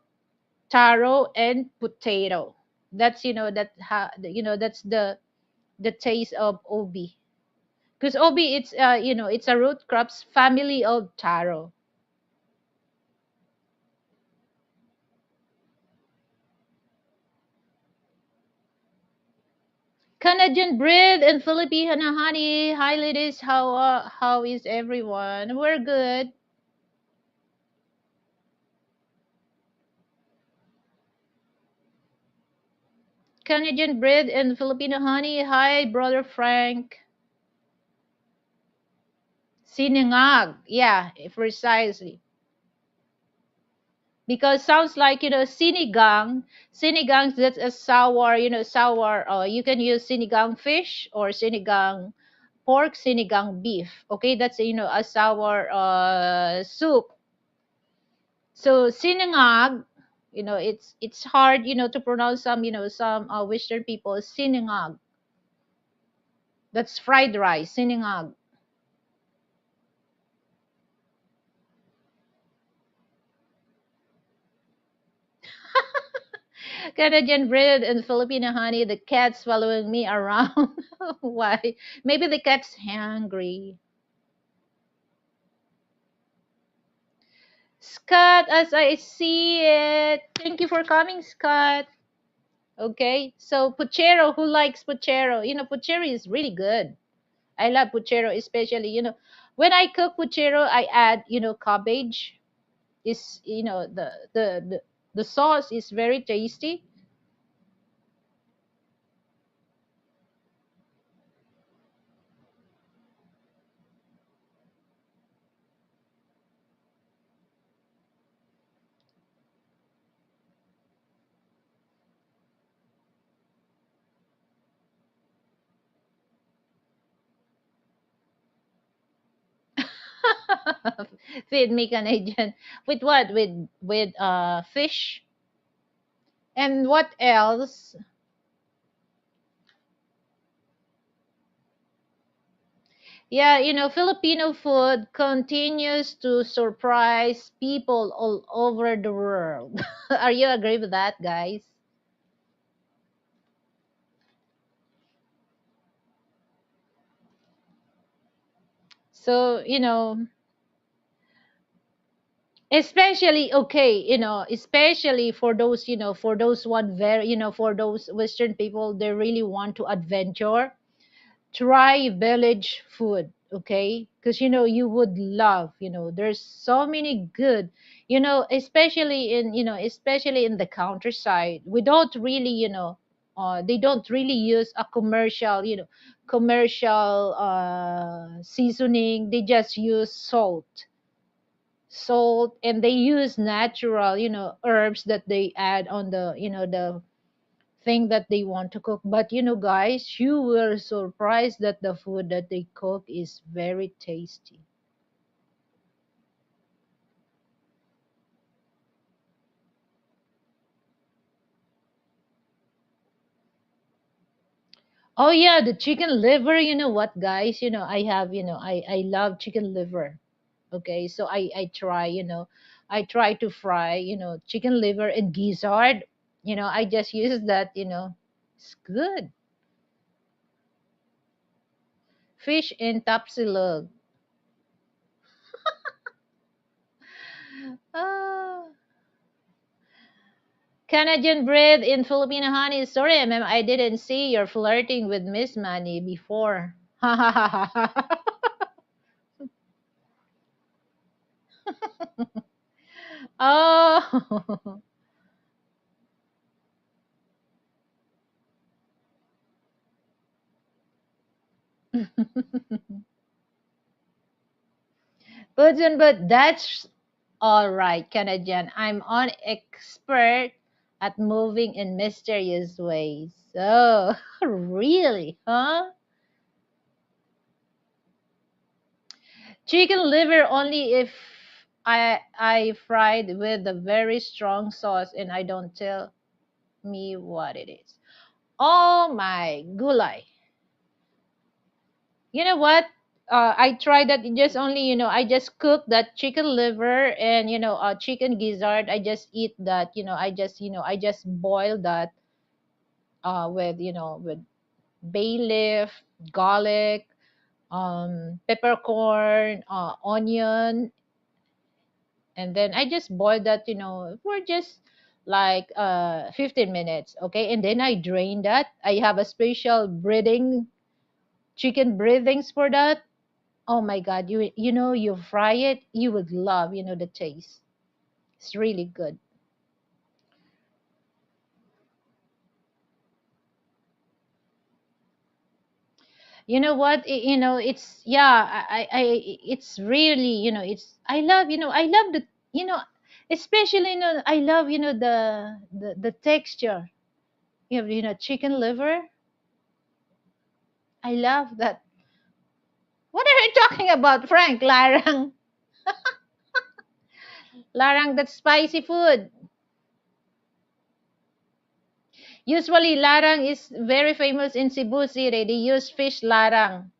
taro and potato. That's, that's the taste of ube. Because ube, it's, it's a root crops family of taro. Canadian bread and Filipino honey. Hi, ladies. How is everyone? We're good. Canadian bread and Filipino honey. Hi, brother Frank. Sinangag. Yeah, precisely. Because sounds like, sinigang. Sinigang, that's a sour, sour. You can use sinigang fish or sinigang pork, sinigang beef. Okay, that's a sour soup. So sinangag, it's hard, to pronounce some, some Western people sinangag. That's fried rice, sinangag. Canadian bread and Filipino honey. The cat's following me around. Why? Maybe the cat's hungry. Scott, as I see it. Thank you for coming, Scott. Okay, so puchero. Who likes puchero? Puchero is really good. I love puchero, especially, when I cook puchero, I add, cabbage. Is the sauce is very tasty. Feed me Canadian. With what? With fish. And what else? Yeah, Filipino food continues to surprise people all over the world. Are you agree with that, guys? So, especially, okay, especially for those, for those one very, for those Western people, they really want to adventure. Try village food, okay? Because you would love, there's so many good, especially in the countryside. We don't really, they don't really use a commercial, commercial seasoning. They just use salt, and they use natural, herbs that they add on the, the thing that they want to cook. But guys, you were surprised that the food that they cook is very tasty. Oh yeah, the chicken liver. You know what, guys? I have, I love chicken liver. Okay, so I try, I try to fry, chicken liver and gizzard. I just use that. It's good. Fish and tapsilog. Ah. Canadian bread in Filipino honey. Sorry, ma'am, I didn't see you're flirting with Miss Manny before. Oh. But that's all right, Canadian. I'm an expert at moving in mysterious ways. Oh, really? Huh? Chicken liver only if I fried with a very strong sauce and I don't tell me what it is. Oh my gulay. You know what? I tried that. Just only, I just cook that chicken liver and, chicken gizzard. I just eat that. I just boil that with, with bay leaf, garlic, peppercorn, onion, and then I just boil that, for just like 15 minutes. Okay, and then I drain that. I have a special breathing chicken breathings for that. Oh my god, you fry it, you would love, the taste. It's really good. You know what? It's, yeah, it's really, it's, I love, I love the, especially, I love, the texture. You have, chicken liver. I love that. What are you talking about, Frank? Larang. Larang, that's spicy food. Usually, larang is very famous in Cebu City. They use fish larang.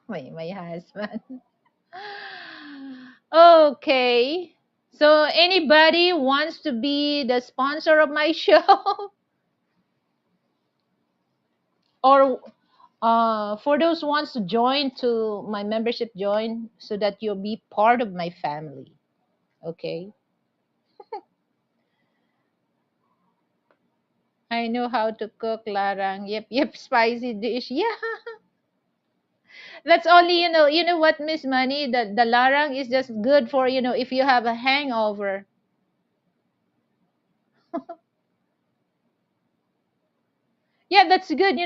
My husband. Okay. So anybody wants to be the sponsor of my show, or for those who wants to join to my membership, join so that you'll be part of my family. Okay. I know how to cook larang. Yep, yep, spicy dish. Yeah. That's only, you know what, Miss Money, the larang is just good for, if you have a hangover. Yeah, that's good.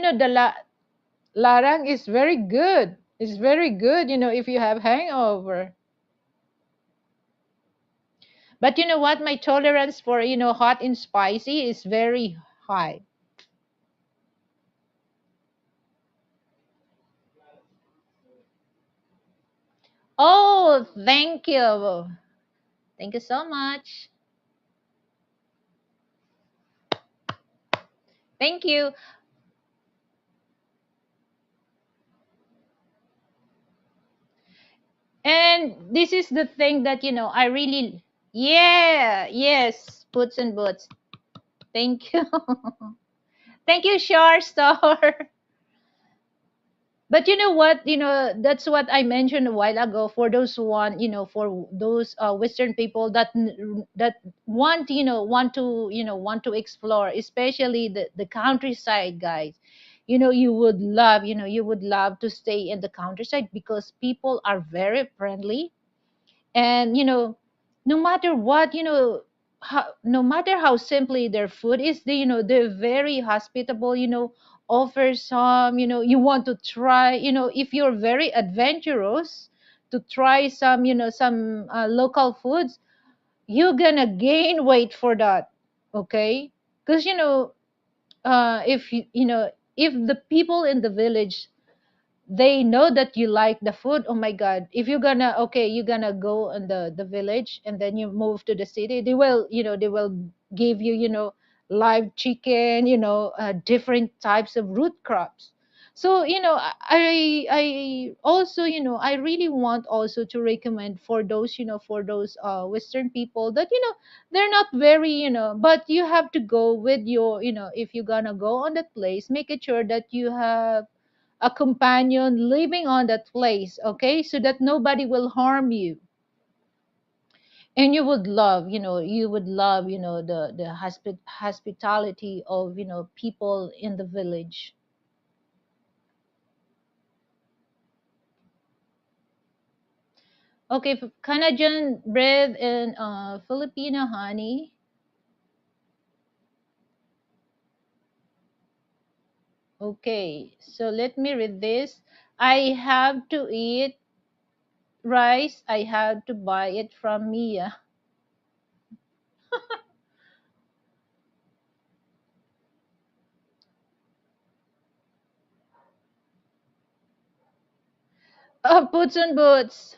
Larang is very good. It's very good, if you have hangover. But you know what? My tolerance for, hot and spicy is very high. Oh, thank you. Thank you so much. Thank you. And this is the thing that, I really, yeah, yes, boots and boots. Thank you. Thank you, Shar Star. But you know what? That's what I mentioned a while ago. For those who want, for those Western people that want, want to explore, especially the countryside, guys. You would love to stay in the countryside because people are very friendly, and no matter what, no matter how simply their food is, they're very hospitable, offer some, you want to try, if you're very adventurous to try some, some local foods, you're gonna gain weight for that. Okay, because if if the people in the village, they know that you like the food. Oh my god, if you're gonna go in the village and then you move to the city, they will give you, live chicken, different types of root crops. So I also, I really want also to recommend for those, Western people that, they're not very, but you have to go with your, if you're gonna go on that place, make it sure that you have a companion living on that place, okay, so that nobody will harm you. And you would love, the hospitality of, people in the village. Okay, Canadian bread and Filipino honey. Okay, so let me read this. I have to eat rice. I have to buy it from Mia. Boots and boots.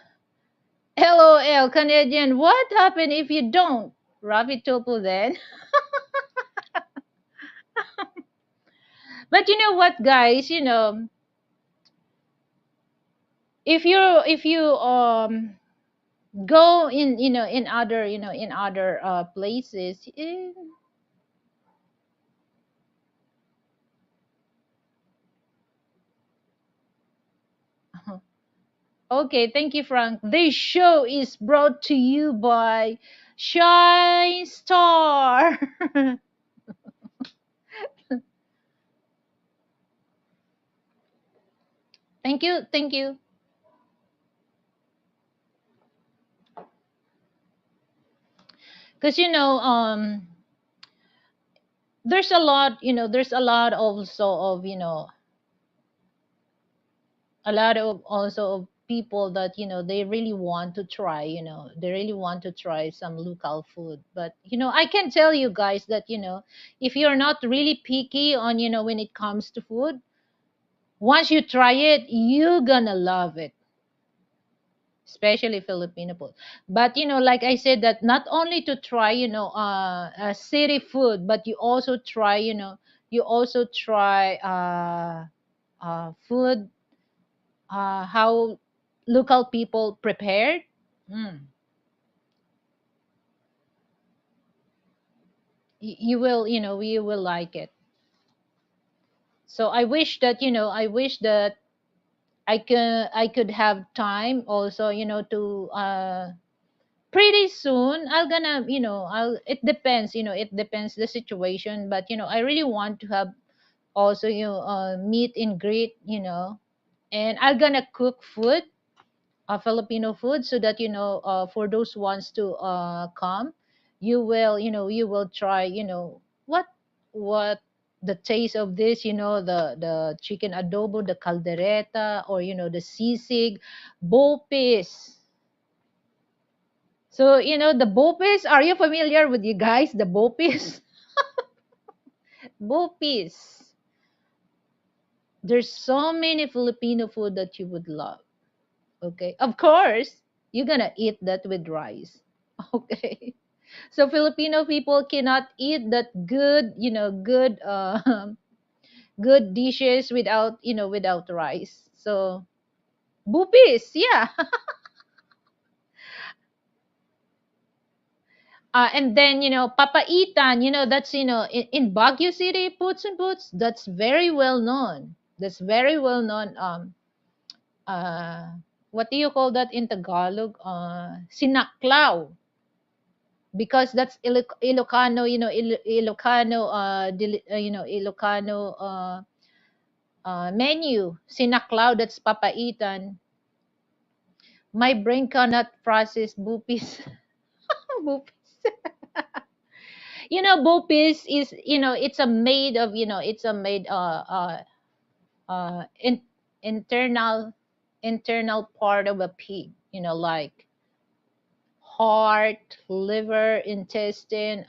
LOL, Canadian. What happened if you don't? Ravi Topo then. But you know what, guys? If you go in, in other, in other places. Okay, thank you, Frank. This show is brought to you by Shine Star. Thank you, thank you. Because there's a lot, there's a lot also of, a lot of also of people that, they really want to try, they really want to try some local food. But, I can tell you guys that, if you're not really picky on, when it comes to food, once you try it, you're gonna love it, especially Filipino food. But, like I said, that not only to try, city food, but you also try, food, how local people prepared. Mm. You will, you will like it. So I wish that, I could have time also, to pretty soon I'll gonna, I'll it depends, it depends the situation. But, I really want to have also, meet and greet, and I'm gonna cook food, Filipino food, so that, for those ones to come, you will try, what the taste of this, the chicken adobo, the caldereta, or, the sisig, bopis. So, the bopis, are you familiar with, you guys, the bopis? Bopis. There's so many Filipino food that you would love. Okay. Of course, you're gonna eat that with rice. Okay. So Filipino people cannot eat that good, good good dishes without, without rice. So bupis, yeah. And then, papaitan, that's, in Baguio City, puts and puts, that's very well known. That's very well known. Uh, what do you call that in Tagalog? Sinaklaw, because that's Ilocano, Ilocano, Ilocano menu. Sinaklaw, that's papaitan. My brain cannot process bupis. Bupis. Bupis is, it's a made of, it's a made internal internal part of a pig, like heart, liver, intestine,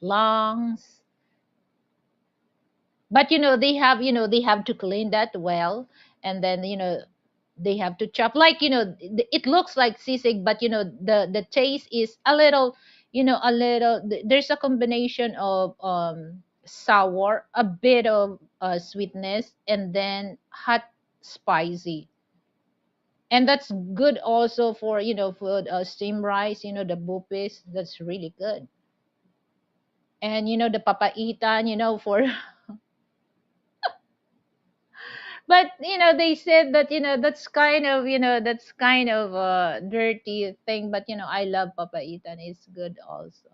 lungs. But, they have to clean that well, and then, they have to chop, like, it looks like sisig, but, the taste is a little, there's a combination of sour, a bit of sweetness, and then hot, spicy. And that's good also for, for steamed rice, the bupis, that's really good. And, the papaitan, for but, they said that, that's kind of a dirty thing. But, I love papaitan, it's good also.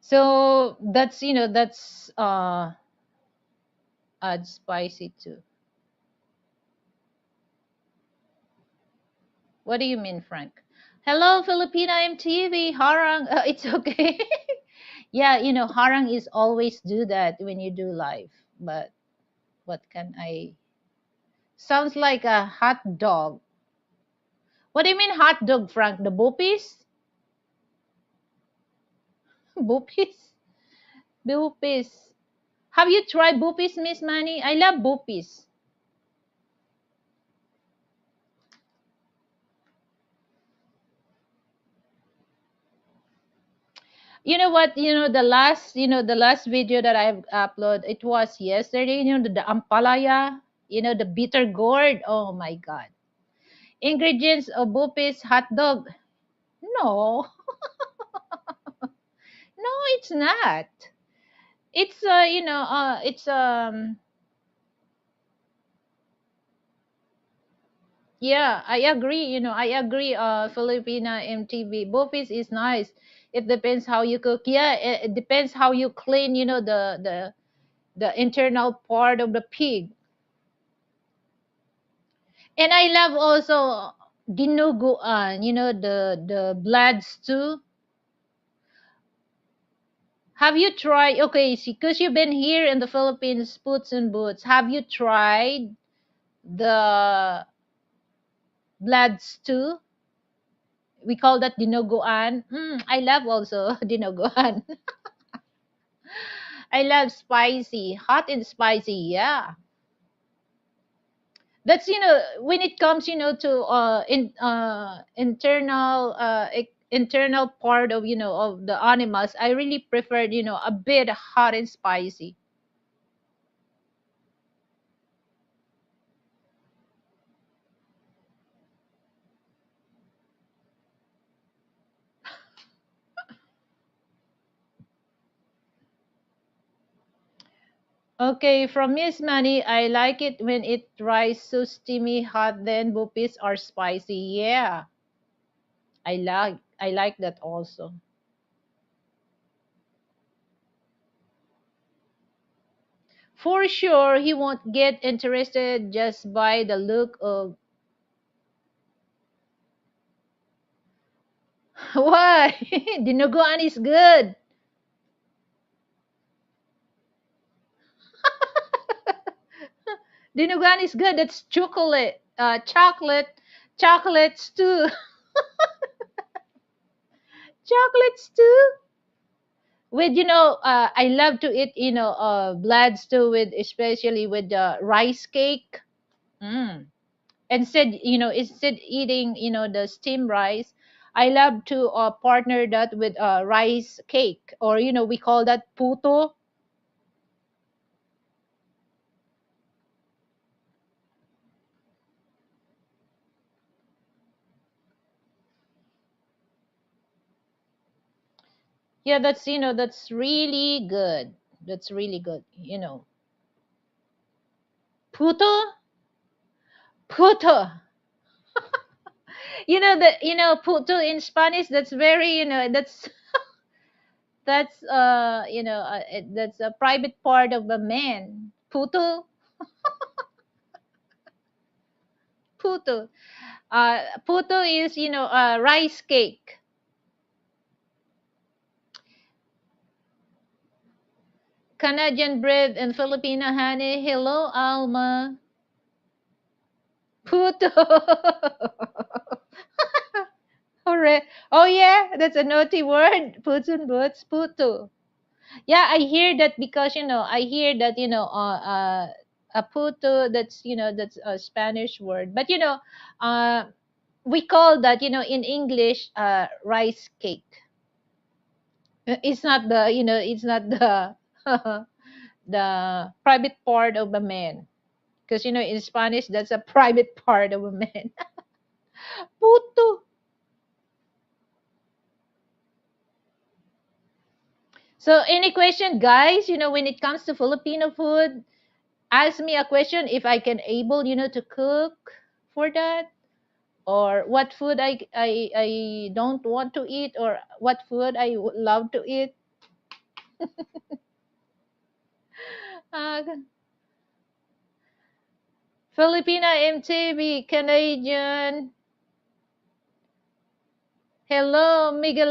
So that's, that's add spicy too. What do you mean, Frank? Hello, Filipina MTV, harang. It's okay. Yeah, harang is always do that when you do live. But what can I? Sounds like a hot dog. What do you mean hot dog, Frank? The bupis? Bupis? Bupis. Have you tried bupis, Miss Manny? I love bupis. You know what? The last video that I've uploaded, it was yesterday. The ampalaya, the bitter gourd. Oh my God. Ingredients of bupis hot dog. No, no, it's not. It's it's yeah, I agree. I agree. Filipina MTV. Bopis is nice. It depends how you cook. Yeah, it depends how you clean. The internal part of the pig. And I love also. dinuguan, the blood stew. Have you tried? Okay, see, because you've been here in the Philippines, Boots and Boots. Have you tried the blood stew? We call that dinuguan. I love also dinuguan. I love spicy, hot and spicy. Yeah, that's when it comes to internal internal part of of the animals. I really preferred a bit hot and spicy. Okay, from Miss Money, I like it when it rises so steamy hot, then bupis are spicy. Yeah, I like that also. For sure, he won't get interested just by the look of why. Dinuguan is good. Dinuguan is good. That's chocolate. Chocolate stew. Chocolate stew. With I love to eat blood stew with especially with the rice cake. Mm. Instead eating the steamed rice, I love to partner that with rice cake, or we call that puto. Yeah, that's really good. That's really good. Puto, puto. Puto in Spanish. That's very that's a private part of a man. Puto, puto. Puto is rice cake. Canadian bread and Filipino honey. Hello, Alma. Puto. Alright. Oh yeah, that's a naughty word. Puts and boots. Puto. Yeah, I hear that because I hear that a puto, that's a Spanish word, but uh we call that in English rice cake. It's not the the private part of a man, because in Spanish that's a private part of a man. Puto. So any question, guys, when it comes to Filipino food, ask me a question if I can able to cook for that, or what food I don't want to eat, or what food I would love to eat. uh, Filipina MTV Canadian. Hello, Mega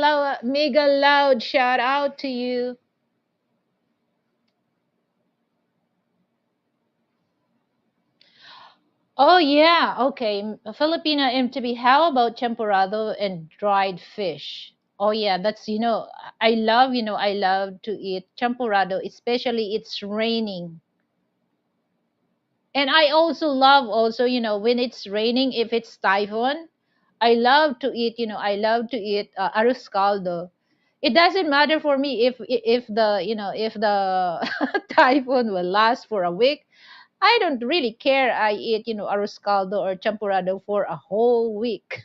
Loud, shout out to you. Oh yeah, okay. Filipina MTV. How about champorado and dried fish? Oh yeah, that's I love to eat champorado, especially it's raining. And I also love also when it's raining, if it's typhoon, I love to eat arroz caldo. It doesn't matter for me if the typhoon will last for a week. I don't really care. I eat arroz caldo or champurrado for a whole week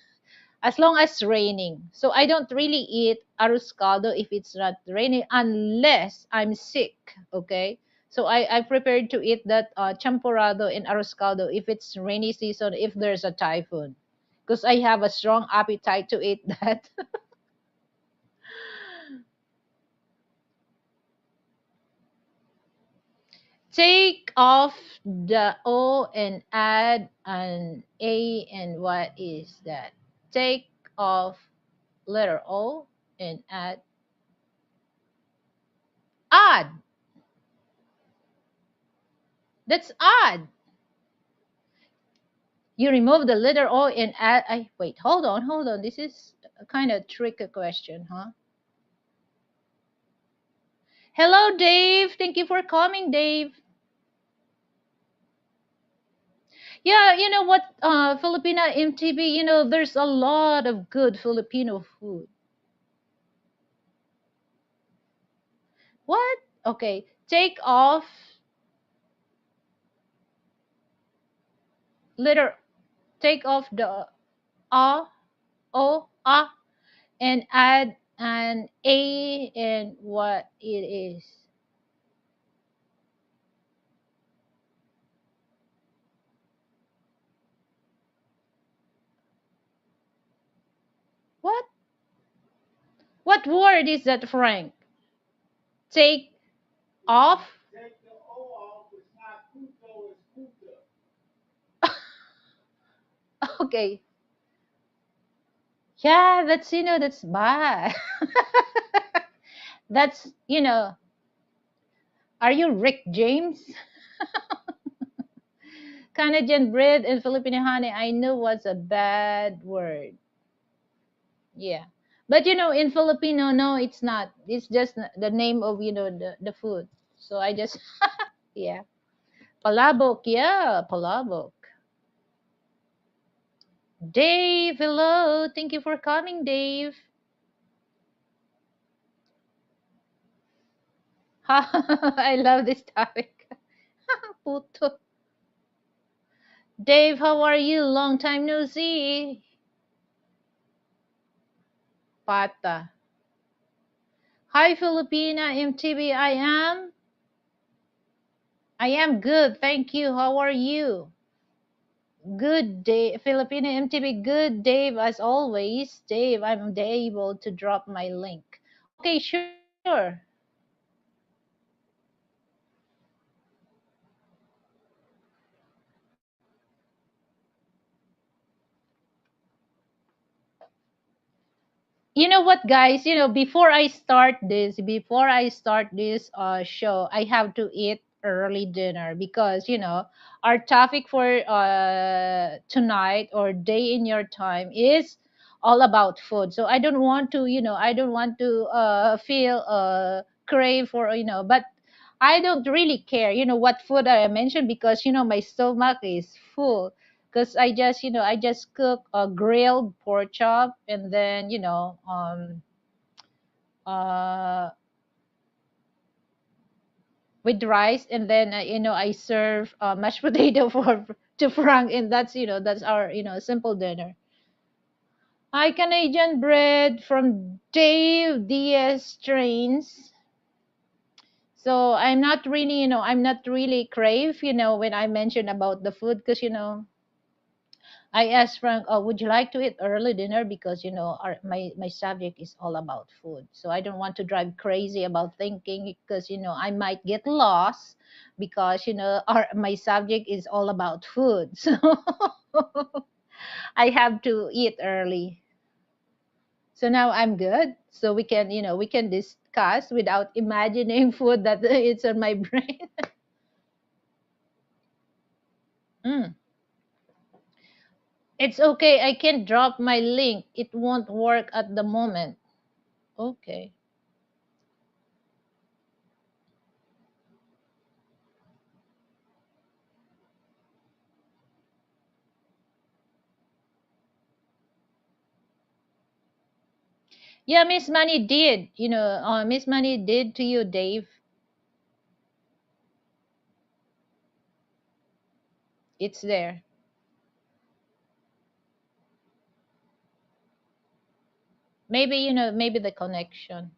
as long as raining. So I don't really eat arroz caldo if it's not raining unless I'm sick. Okay. So I prepared to eat that champurrado and arroz caldo if it's rainy season, if there's a typhoon, because I have a strong appetite to eat that. Take off the O and add an A, and what is that? Take off letter O and add odd. That's odd. You remove the letter O and add. I wait. Hold on. This is a kind of tricky question, huh? Hello, Dave. Thank you for coming, Dave. Yeah, you know what, Filipina MTV, there's a lot of good Filipino food. What? Okay, letter, take off the A, O, A, and add an A and what it is. What? What word is that, Frank? Take off? Okay. Yeah, that's bad. That's, are you Rick James? Canadian bread and Filipino honey, I knew was a bad word. Yeah. But in Filipino, no, it's not. It's just the name of, the food. So I just, yeah. Palabok, yeah, palabok. Dave, hello. Thank you for coming, Dave. I love this topic. Puto. Dave, how are you? Long time no see. Pata. Hi, Filipina MTV. I am good. Thank you. How are you? Good day, Filipino MTV. Good, Dave, as always. Dave, I'm able to drop my link. Okay, sure. You know what, guys, before I start this show, I have to eat early dinner because our topic for tonight or day in your time is all about food. So I don't want to feel crave for, but I don't really care what food I mentioned, because my stomach is full, because I just cook a grilled pork chop, and then uh with rice, and then I serve mashed potato for to Frank, and that's our simple dinner. Hi, Canadian bread from Dave Diaz Trains. So I'm not really crave when I mention about the food, because I asked Frank, "Oh, would you like to eat early dinner?" Because my subject is all about food, so I don't want to drive crazy about thinking, because I might get lost, because my subject is all about food, so I have to eat early. So now I'm good, so we can discuss without imagining food that it's on my brain. Mm. It's okay. I can drop my link. It won't work at the moment. Okay. Yeah, Miss Money did. Miss Money did to you, Dave. It's there. Maybe, maybe the connection.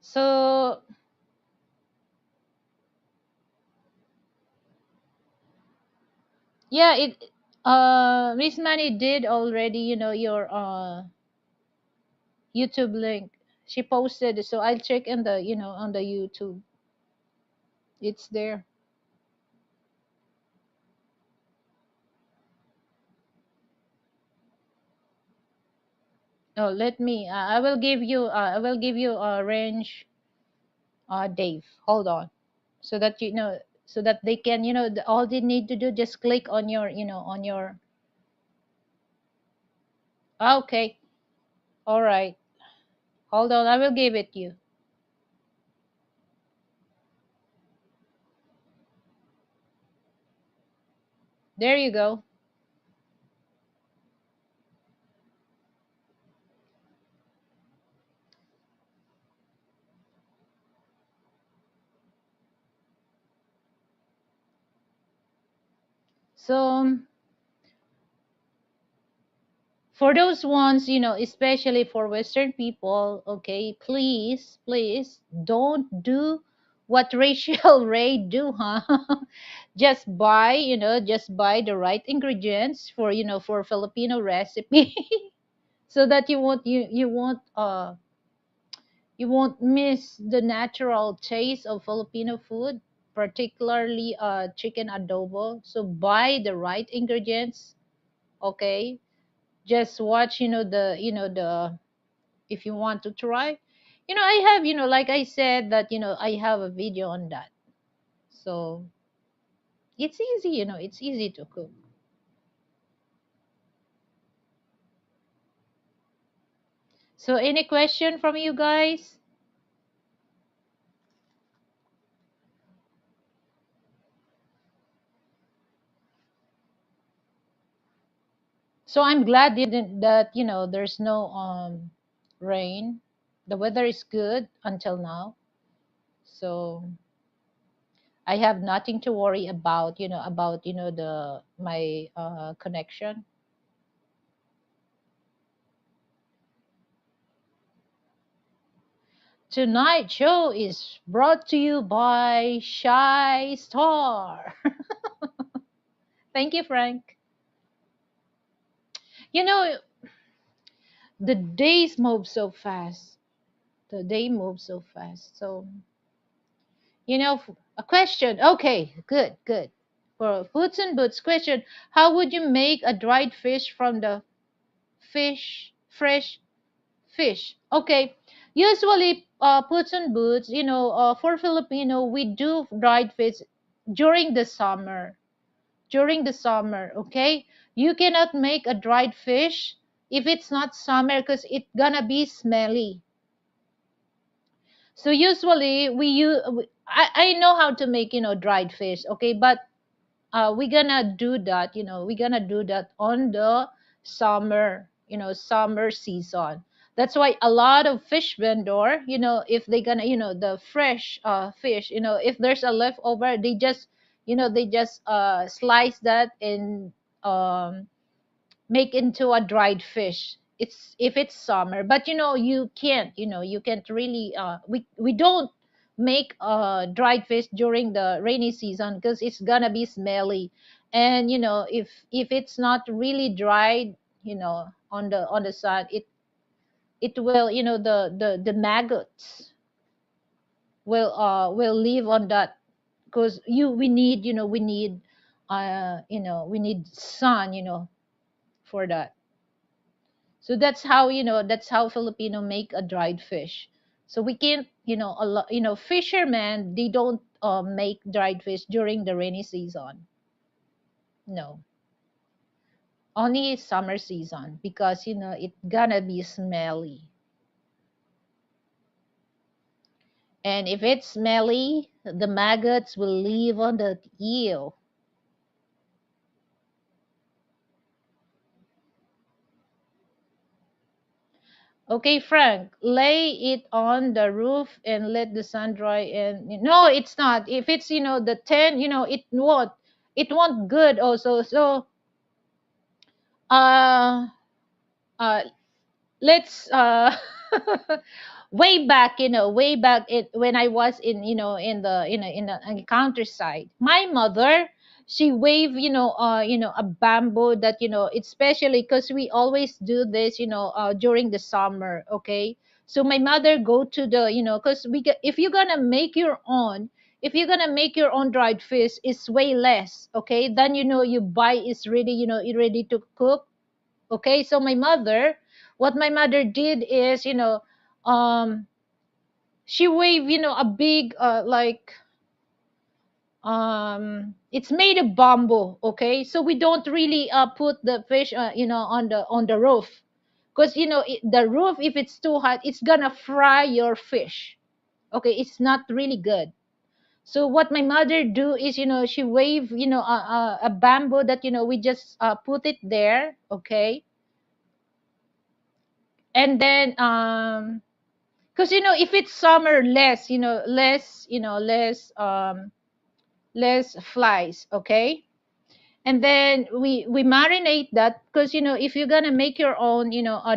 So, yeah, Miss Money did already, your YouTube link. She posted it, so I'll check in the, on the YouTube. It's there. Oh, let me. I will give you. I will give you a range, Dave. Hold on, so that so that they can, all they need to do, just click on your, on your. Okay, all right. Hold on, I will give it you. There you go. So for those ones, especially for Western people, okay, please, please don't do what Rachel Ray do, huh? Just buy the right ingredients for, for Filipino recipe, so that you won't miss the natural taste of Filipino food, particularly chicken adobo. So buy the right ingredients, okay? Just watch, the if you want to try. I have, like I said that, I have a video on that. So it's easy, it's easy to cook. So any question from you guys? So I'm glad that, there's no rain. The weather is good until now. So I have nothing to worry about, the my connection. Tonight's show is brought to you by Shy Star. Thank you, Frank. You know, the days move so fast. The day moves so fast. So, a question. Okay, good, good. For Boots and Boots, question: how would you make a dried fish from the fresh fish? Okay, usually, Boots and Boots, for Filipino, we do dried fish during the summer. During the summer, okay? You cannot make a dried fish if it's not summer, because it's gonna be smelly. So usually we use, I know how to make, dried fish, okay? But we're gonna do that, we're gonna do that on the summer, summer season. That's why a lot of fish vendor, if they gonna, the fresh fish, if there's a leftover, they just slice that and um make into a dried fish. It's if it's summer, but you can't really, we don't make dried fish during the rainy season, because it's gonna be smelly. And if it's not really dried, on the sun, it will, the maggots will live on that, because we need sun, for that. So that's how Filipino make a dried fish. So we can't, a lot, fishermen, they don't make dried fish during the rainy season. No, only summer season, because it gonna be smelly. And if it's smelly, the maggots will live on the eel. Okay, Frank, lay it on the roof and let the sun dry. And no, it's not. If it's, the 10, it won't good also. So, uh, uh, let's way back when I was in the countryside. My mother, she wave, a bamboo that, especially because we always do this, during the summer. Okay, So my mother go to the, because if you're gonna make your own, if you're gonna make your own dried fish, it's way less, okay, than you buy is ready, ready to cook. Okay, so what my mother did is, um she wave, a big, like, it's made of bamboo. Okay, so we don't really put the fish, on the roof, because the roof, if it's too hot, it's gonna fry your fish. Okay, it's not really good. So what my mother do is, she wave, a bamboo that, we just put it there. Okay, and then, because, if it's summer, less, less flies. Okay, and then we marinate that, because, if you're gonna make your own,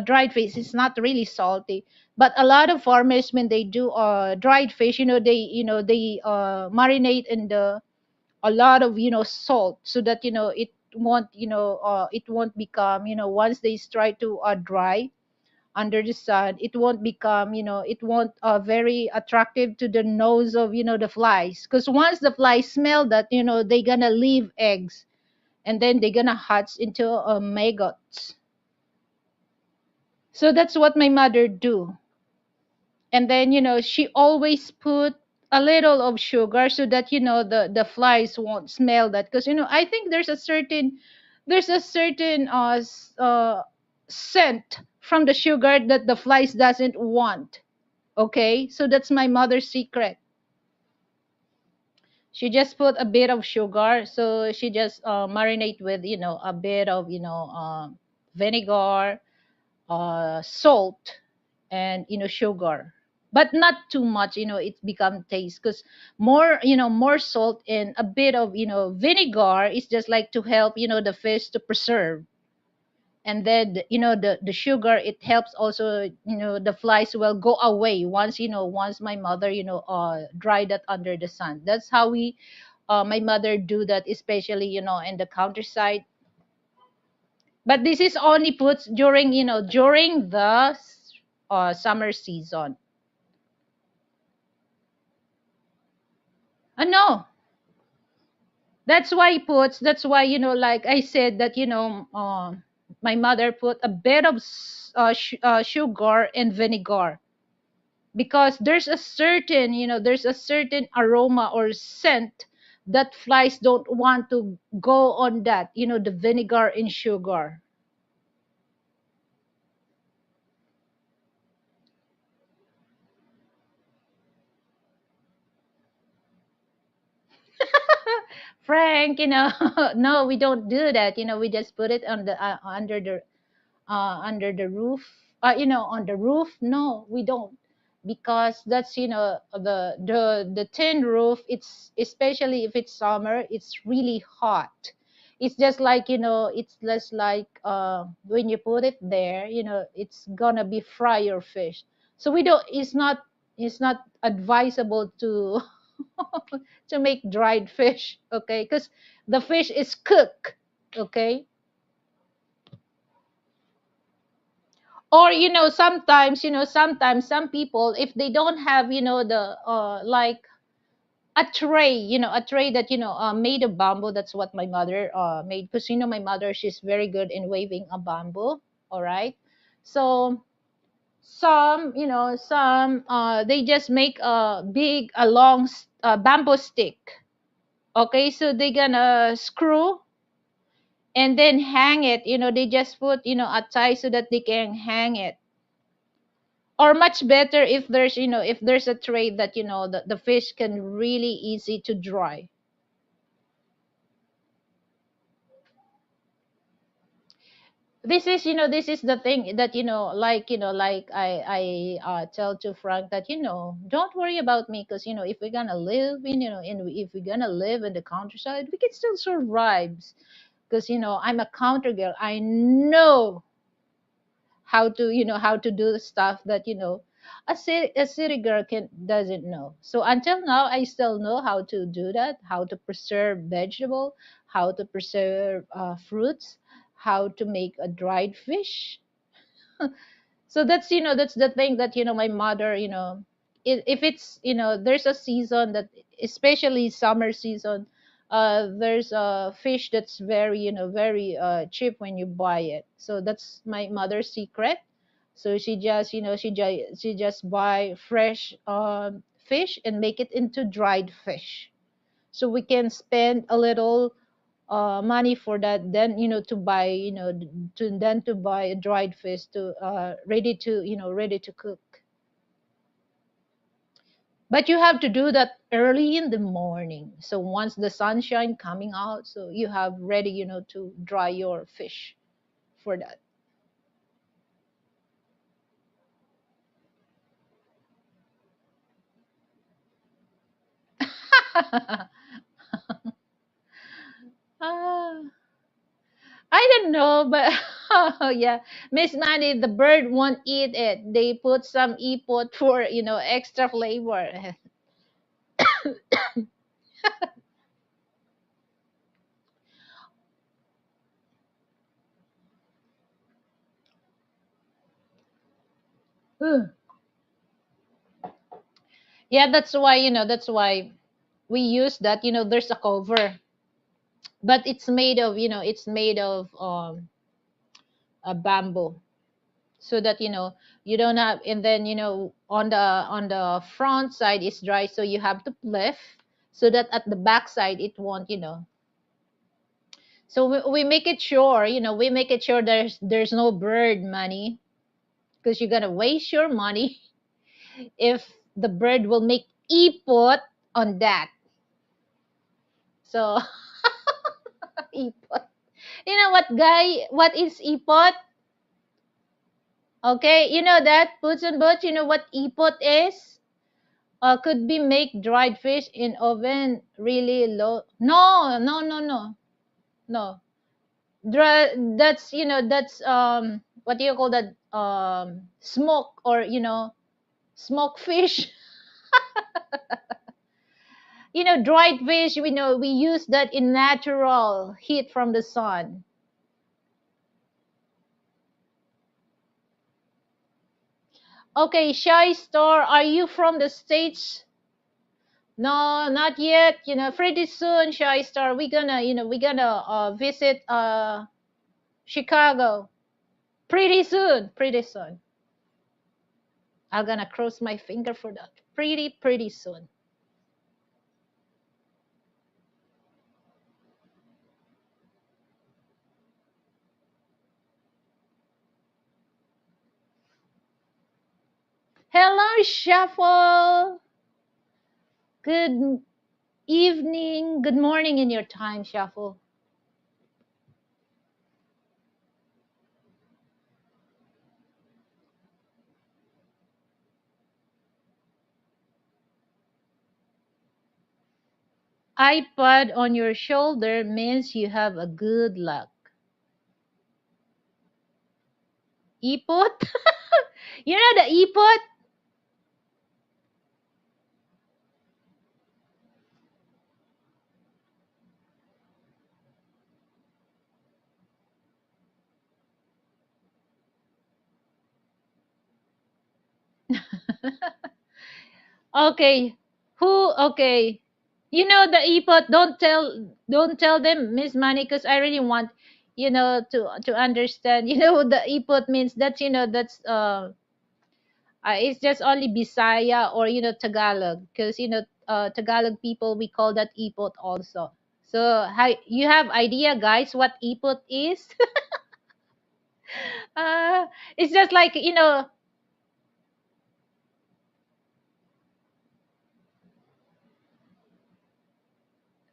dried fish, it's not really salty. But a lot of farmers, when they do dried fish, they marinate in the a lot of, salt, so that, it won't become, once they try to dry under the sun, it won't become, it won't very attractive to the nose of, the flies, because once the flies smell that, they gonna leave eggs, and then they're gonna hatch into maggots. So that's what my mother do. And then, she always put a little of sugar, so that, the flies won't smell that, because, I think there's a certain scent from the sugar that the flies doesn't want. Okay, so that's my mother's secret. She just put a bit of sugar, so she just marinate with, a bit of, vinegar, salt, and, sugar, but not too much, it become taste, because more salt and a bit of, vinegar is just like to help, the fish to preserve. And then, the sugar, it helps also, the flies will go away once, once my mother, dry that under the sun. That's how we my mother do that, especially, in the countryside. But this is only put during, during the summer season. No, that's why, like I said, that, my mother put a bit of sugar and vinegar, because there's a certain aroma or scent that flies don't want to go on that, the vinegar and sugar. Frank, no, we don't do that. We just put it on the under the roof, on the roof. No, we don't, because that's, the tin roof, it's, especially if it's summer, it's really hot. It's just like, it's less like, when you put it there, it's gonna be fry your fish. So we don't, it's not advisable to to make dried fish. Okay, because the fish is cooked. Okay, or, sometimes some people, if they don't have, the like a tray, a tray that, made of bamboo. That's what my mother made, because, my mother, she's very good in waving a bamboo. All right, so some they just make a long bamboo stick. Okay, so they gonna screw and then hang it. They just put, a tie, so that they can hang it. Or much better, if there's, if there's a tray that, the fish can really easy to dry. This is the thing that, like I tell to Frank that, don't worry about me, because, if we're gonna live if we're gonna live in the countryside, we can still survive, because, I'm a country girl. I know how to do the stuff that, a city girl can doesn't know. So until now, I still know how to do that, how to preserve vegetable, how to preserve fruits, how to make a dried fish. So that's, that's the thing that, my mother, if it's, there's a season that, especially summer season, there's a fish that's very, very cheap when you buy it. So that's my mother's secret. So she just, she just buy fresh fish and make it into dried fish, so we can spend a little money for that, then, to buy, to buy a dried fish to ready to, ready to cook. But you have to do that early in the morning, so once the sunshine coming out, so you have ready, to dry your fish for that. Ah, I don't know, but yeah, Miss Manny, the bird won't eat it. They put some epot for, extra flavor. Yeah, that's why, that's why we use that, there's a cover, but it's made of, it's made of a bamboo, so that, you don't have, and then, on the front side is dry, so you have to lift, so that at the back side it won't, so we make it sure, we make it sure there's no bird money, because you're gonna waste your money if the bird will make ipot on that. So ipot. You know what, guy? What is ipot? Okay, you know that, Boots and Butch. You know what ipot is? Could be make dried fish in oven really low. No, no, no, no, no. That's, that's what do you call that? Smoke, or, smoke fish. Dried fish. We know we use that in natural heat from the sun. Okay, Shy Star, are you from the States? No, not yet. Pretty soon, Shy Star, we gonna visit Chicago. Pretty soon, pretty soon. I'm gonna cross my finger for that. Pretty soon. Hello, Shuffle. Good evening. Good morning in your time, Shuffle. iPad on your shoulder means you have a good luck. Ipot? You know the ipot? Okay. Who? Okay. You know the ipot. Don't tell them, Miss Money, because I really want, to understand. The ipot means that's, it's just only Bisaya, or, Tagalog, because, Tagalog people, we call that ipot also. So how you have idea, guys, what ipot is? uh, it's just like,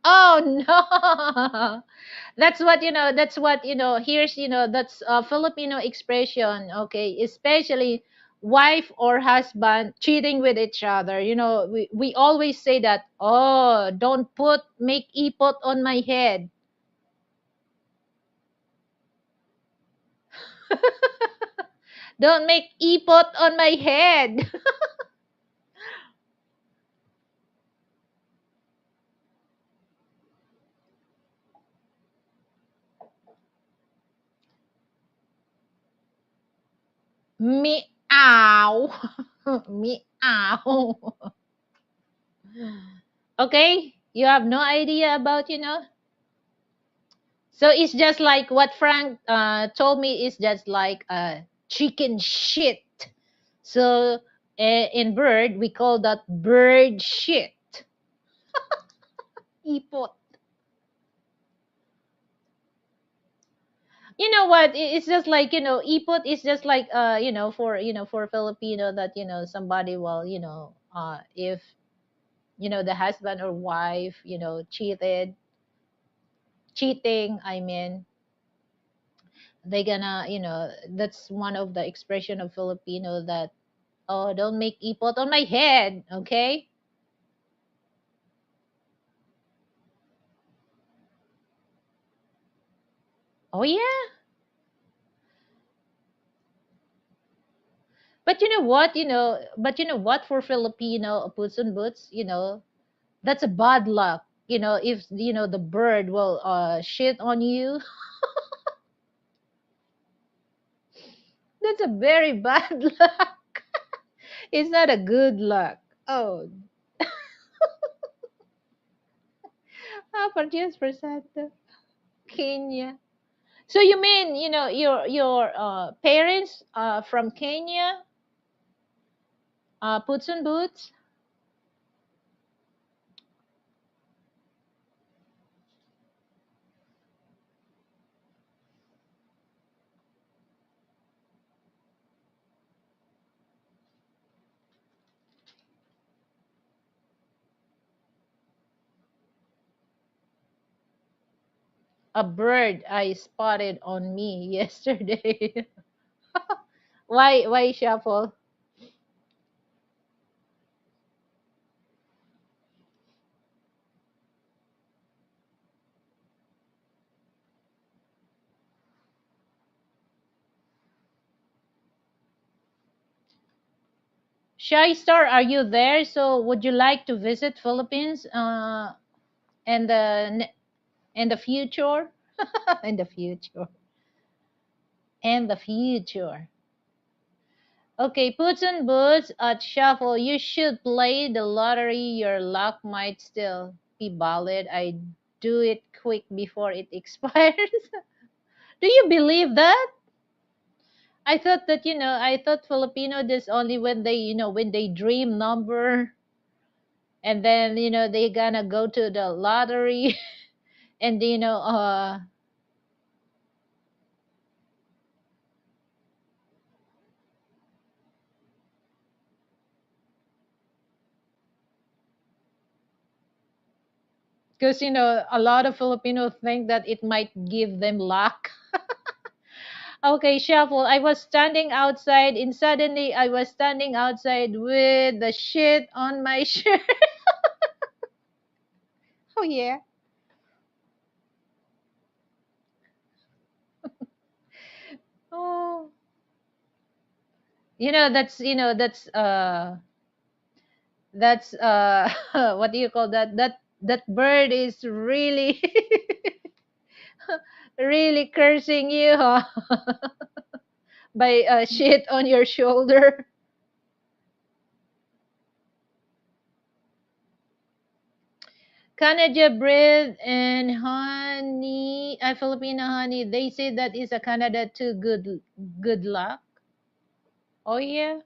oh no. That's what here's, that's a Filipino expression, okay, especially wife or husband cheating with each other. We always say that, oh, don't put make ipot on my head. Don't make ipot on my head. Me, Ow. Meow. Okay, you have no idea about, so it's just like what Frank told me, is just like chicken shit. So in bird, we call that bird shit. Ipot. You know what? It's just like, ipot is just like, for Filipino, that, somebody will, if, the husband or wife, cheating, I mean, they gonna, that's one of the expression of Filipino, that, oh, don't make ipot on my head, okay? Oh yeah. But you know what, for Filipino, puts on boots, that's a bad luck. If the bird will shit on you, that's a very bad luck. It's not a good luck. Oh, apologies for Santa. Kenya. So you mean, your parents from Kenya, puts on boots? A bird I spotted on me yesterday. Why shuffle? Shy Star, are you there? So would you like to visit Philippines in the future? In the future. In the future. Okay, puts and boots at shuffle. You should play the lottery. Your luck might still be valid. I do it quick before it expires. Do you believe that? I thought Filipino this only when they, when they dream number, and then, they gonna go to the lottery and, because, a lot of Filipinos think that it might give them luck. Okay, shuffle. I was standing outside, and suddenly I was standing outside with the shit on my shirt. Oh yeah. Oh, that's what do you call that? That bird is really really cursing you, huh? By shit on your shoulder. Canada bread and honey, Filipino honey. They say that is a Canada too. Good luck. Oh yeah.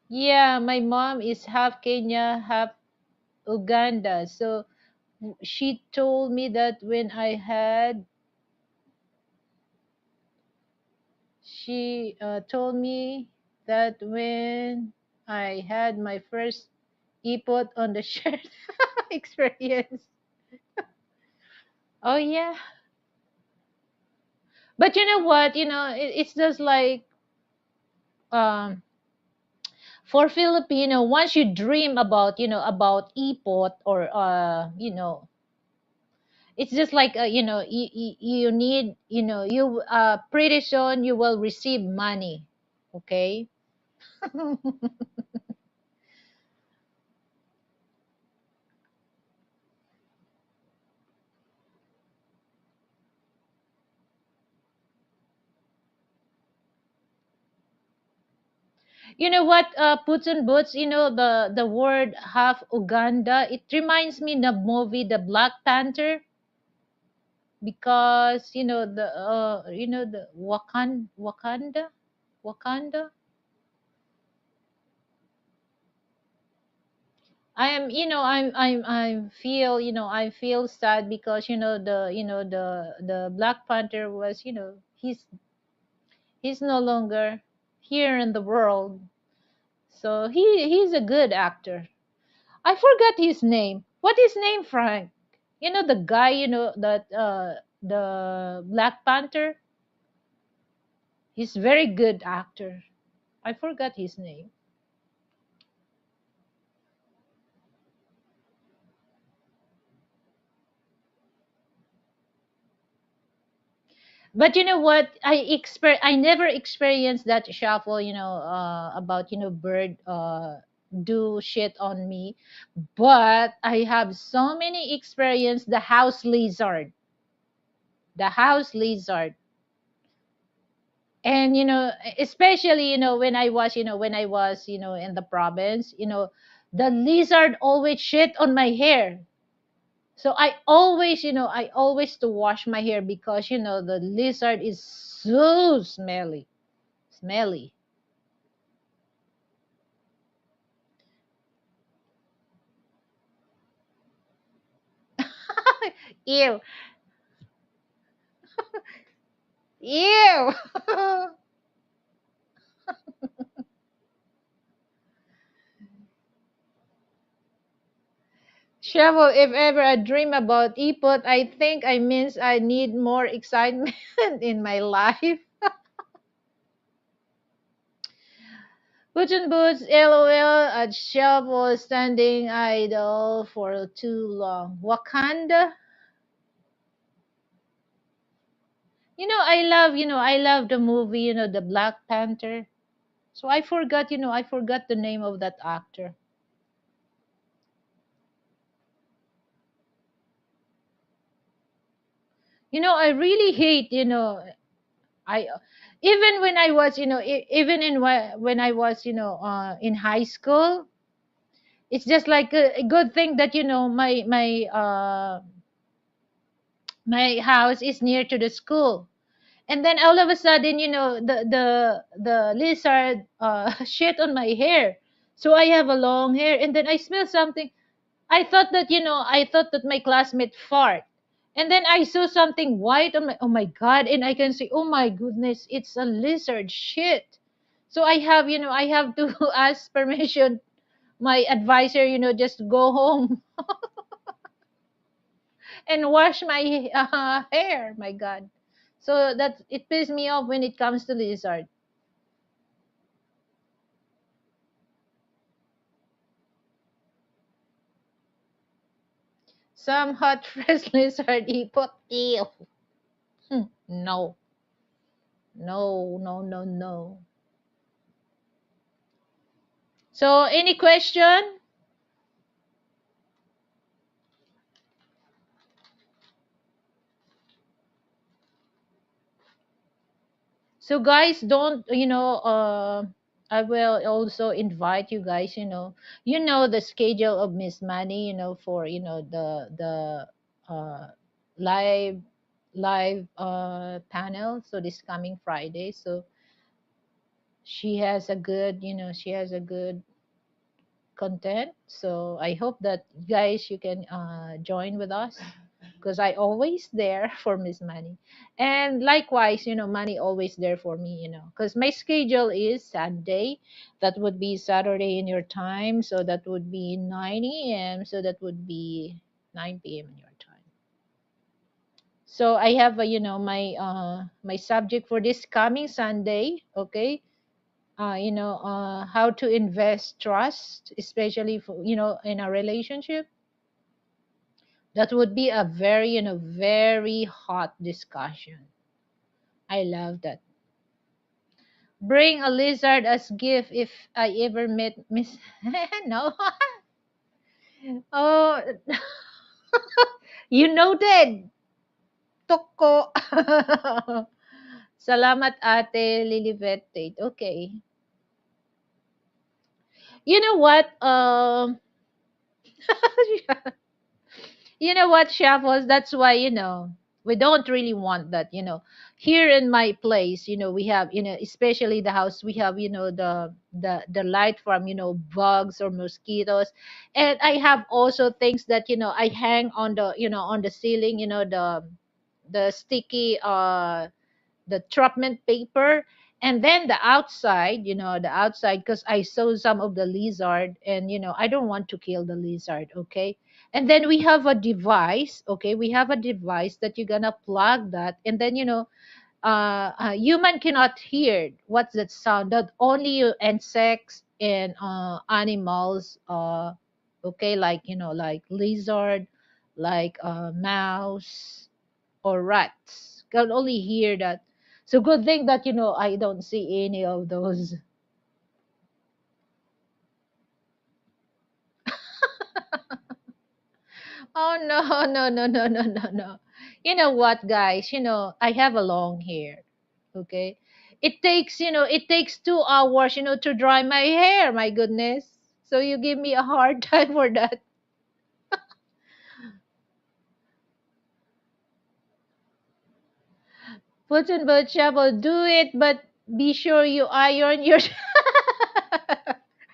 Yeah, my mom is half Kenya, half Uganda. So she told me that when I had, she told me that when I had my first ipot on the shirt experience. Oh yeah. But you know what? It's just like, um for Filipino, once you dream about, about ipot, or it's just like, you need, you pretty soon you will receive money. Okay. You know what, Puts and Boots, the word half Uganda, it reminds me the movie The Black Panther, because the Wakanda. I am, I feel sad because the Black Panther was, he's no longer here in the world. So he's a good actor. I forgot his name. What is name, Frank? The guy, that the Black Panther. He's very good actor. I forgot his name. But you know what? I never experienced that shuffle, about bird do shit on me. But I have so many experience the house lizard. The house lizard. And especially when I was in the province, the lizard always shit on my hair. So I always to wash my hair because the lizard is so smelly. Ew. Ew. Shovel, if ever I dream about ipot, I think I means I need more excitement in my life. Boots and Boots, LOL, a shovel standing idle for too long. Wakanda? I love the movie, the Black Panther. So I forgot the name of that actor. I really hate, I even when I was, even when I was, in high school, it's just like a good thing that my house is near to the school. And then all of a sudden, the lizard shit on my hair. So I have a long hair, and then I smell something. I thought that my classmate fart. And then I saw something white on my, oh my god, and I can say, oh my goodness, it's a lizard shit. So I have to ask permission my advisor, just go home and wash my hair. My god. So that it pisses me off when it comes to lizard. Some hot fresh lizard ipot. Ew. No. No, no, no, no. So any question? So guys, don't I will also invite you guys, the schedule of Miss Manny, for the uh live panel. So this coming Friday. So she has a good content. So I hope that guys you can join with us because I always there for Miss Money. And likewise, Money always there for me, because my schedule is Sunday. That would be Saturday in your time. So that would be 9 a.m. So that would be 9 p.m. in your time. So I have my subject for this coming Sunday, okay? How to invest trust, especially for in a relationship. That would be a very very hot discussion. I love that. Bring a lizard as gift if I ever met Miss. No. Oh. You noted. Toko. Salamat ate Lilibet Tate. Okay. You know what? You know what, Shuffles? That's why, we don't really want that, Here in my place, we have, especially the house, we have, the light from, bugs or mosquitoes. And I have also things that, I hang on the, on the ceiling, the sticky the trapment paper. And then the outside, the outside, because I saw some of the lizard, and I don't want to kill the lizard. Okay. And then we have a device. Okay, we have a device that you're gonna plug that, and then human cannot hear what's that sound, that only insects and animals, okay, like like lizard, like mouse or rats can only hear that. So good thing that I don't see any of those. Oh no, no, no, no, no, no, no. You know what, guys? I have a long hair. Okay. It takes 2 hours, to dry my hair. My goodness. So you give me a hard time for that. Put and boat shovel, do it, but be sure you iron your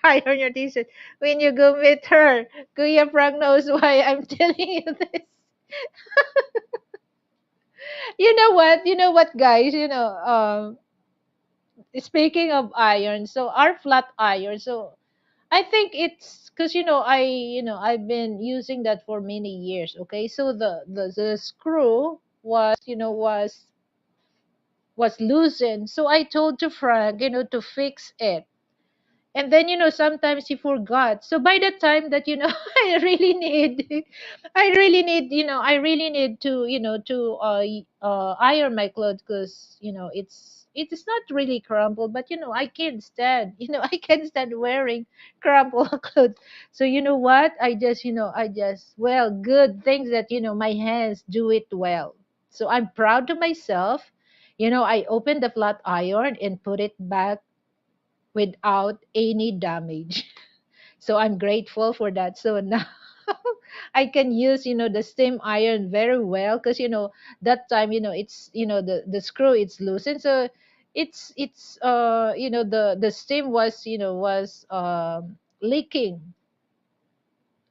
iron your t-shirt when you go meet her. Kuya Frank knows why I'm telling you this. You know what? You know what, guys? Speaking of iron, so our flat iron, so I think it's because I've been using that for many years. Okay, so the screw was loosened, so I told to Frank, to fix it. And then sometimes he forgot, so by the time that I really need I really need to iron my clothes, because it's not really crumpled, but I can't stand I can't stand wearing crumpled clothes. So you know what, I just well, good things that my hands do it well. So I'm proud to myself. I opened the flat iron and put it back without any damage. So I'm grateful for that. So now I can use, the steam iron very well, because that time, it's the screw it's loosened. So the steam was leaking.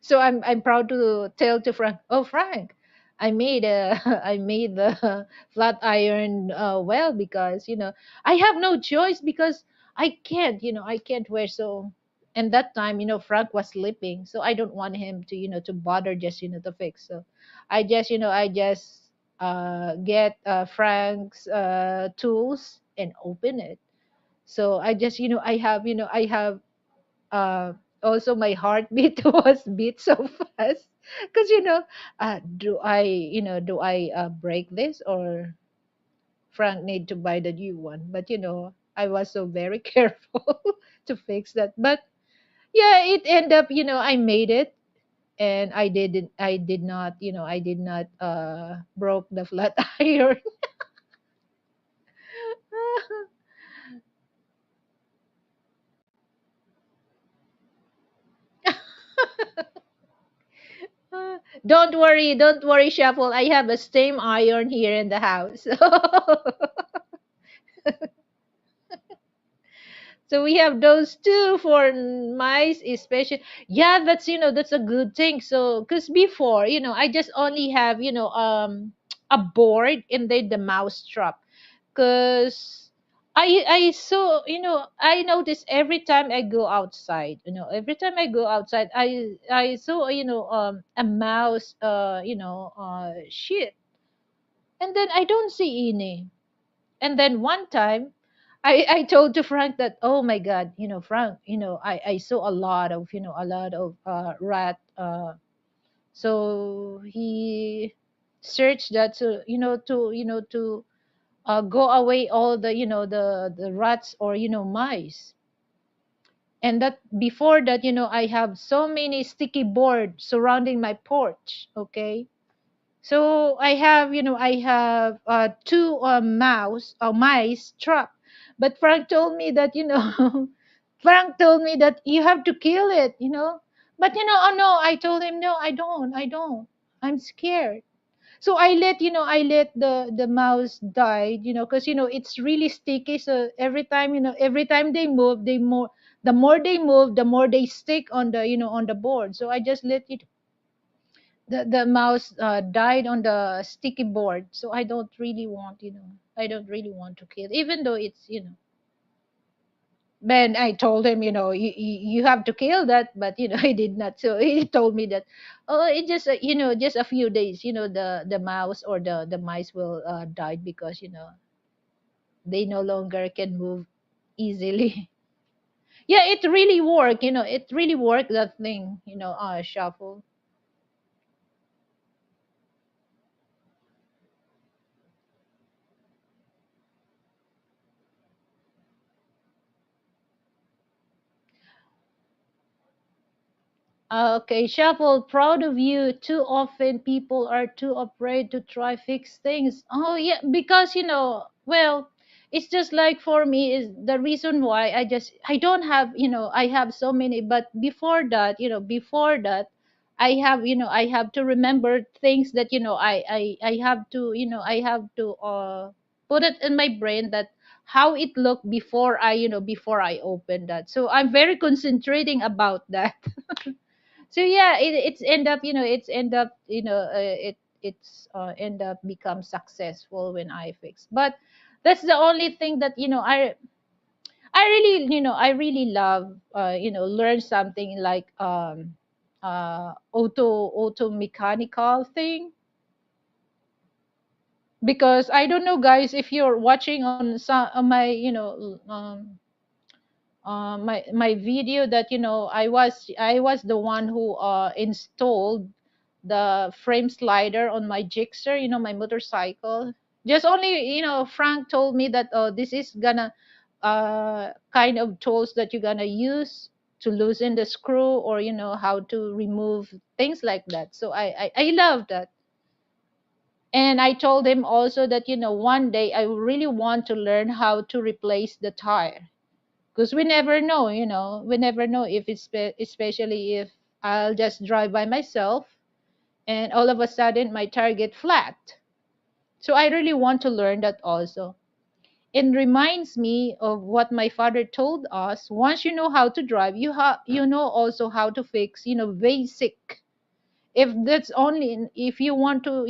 So I'm proud to tell to Frank, oh Frank, I made a I made the flat iron well, because I have no choice, because I can't wear. So and that time Frank was sleeping, so I don't want him to bother, just to fix. So I just get Frank's tools and open it. So I have uh, also my heartbeat was beat so fast, because do I break this, or Frank need to buy the new one? But I was so very careful to fix that. But yeah, it ended up, I made it. And I did not broke the flat iron. Don't worry, Shuffle, I have a steam iron here in the house. So we have those two for mice, especially. Yeah, that's a good thing. So, because before, I just only have a board and then the mouse trap. Because I notice every time I go outside, I saw a mouse shit, and then I don't see any. And then one time, I told to Frank that, oh my God, Frank, I saw a lot of rat. So he searched that to go away all the rats, or mice. And that before that, I have so many sticky boards surrounding my porch. Okay. So I have two mice trap. But Frank told me that Frank told me that you have to kill it, you know. But oh no, I told him no, I don't. I'm scared. So I let the mouse die, because it's really sticky. So every time they move, the more they move, the more they stick on the board. So I just let it. The mouse died on the sticky board. So I don't really want to kill, even though it's. Then I told him, you have to kill that, but he did not. So he told me that, oh, it just just a few days, the mouse or the mice will die because they no longer can move easily. Yeah, it really worked. It really worked, that thing. Shuffle. Okay, Shuffle, proud of you. Too often people are too afraid to try fix things. Oh yeah, because well, it's just like for me is the reason why I don't have, I have so many, but before that, I have to remember things that I have to, put it in my brain that how it looked before I open that. So I'm very concentrating about that. So yeah, it's end up become successful when I fix. But that's the only thing that I really love, learn something like auto mechanical thing. Because I don't know, guys, if you're watching on some on my my video, that I was the one who installed the frame slider on my Gixxer, my motorcycle. Just only, Frank told me that, oh, this is gonna kind of tools that you're gonna use to loosen the screw, or how to remove things like that. So I love that. And I told him also that one day I really want to learn how to replace the tire, because we never know if especially if I'll just drive by myself and all of a sudden my tire get flat. So I really want to learn that also. It reminds me of what my father told us: once you know how to drive, you know also how to fix, basic. If you want to,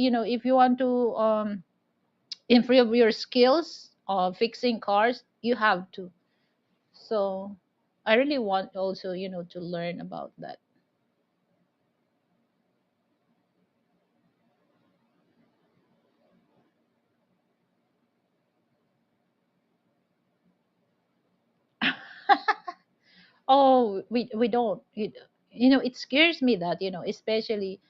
improve your skills of fixing cars, you have to. So I really want also, to learn about that. Oh, we don't. It scares me that, especially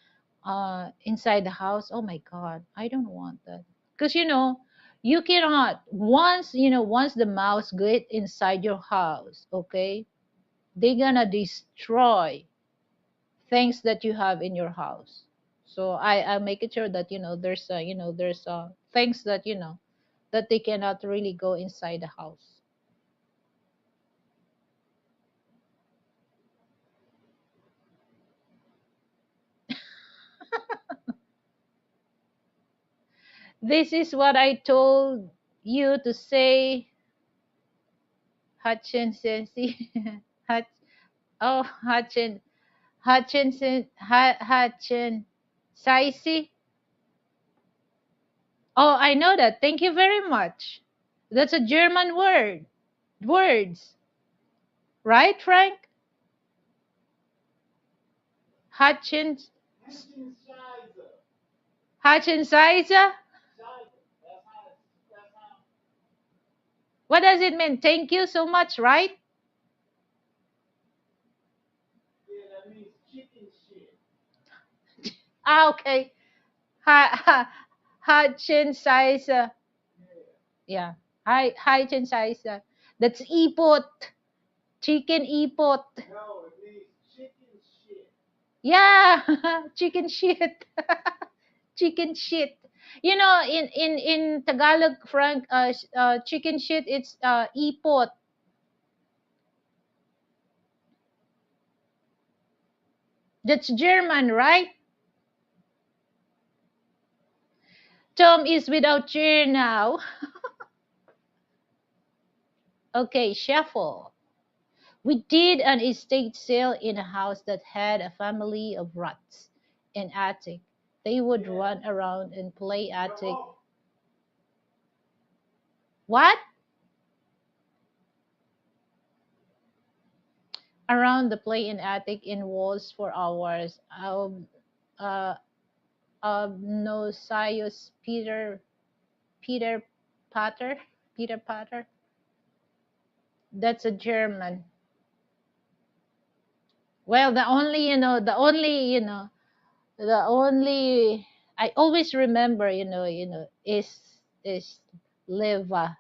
inside the house. Oh my God, I don't want that. Because you cannot, once the mouse get inside your house, okay, they gonna destroy things that you have in your house. So I make it sure that there's things that that they cannot really go inside the house. This is what I told you to say, Hutchinson. Hutch, oh, Hutchin, Saisi. Oh, I know that. Thank you very much. That's a German word. Words, right, Frank? Hutchin, Hutchin Saisa. What does it mean? Thank you so much, right? Ah, okay. Hutchin Saisa. Yeah. Hutchin Saisa. That's ipot. Chicken ipot. Yeah, chicken shit. Chicken shit. In Tagalog, Frank, chicken shit, it's ipot. That's German, right? Tom is without chair now. Okay, shuffle. We did an estate sale in a house that had a family of rats in attic. They would run around and play attic. What? Around the play in attic in walls for hours. Uh, Obnosius Peter Pater. Peter Pater. That's a German. Well, the only I always remember, is leva,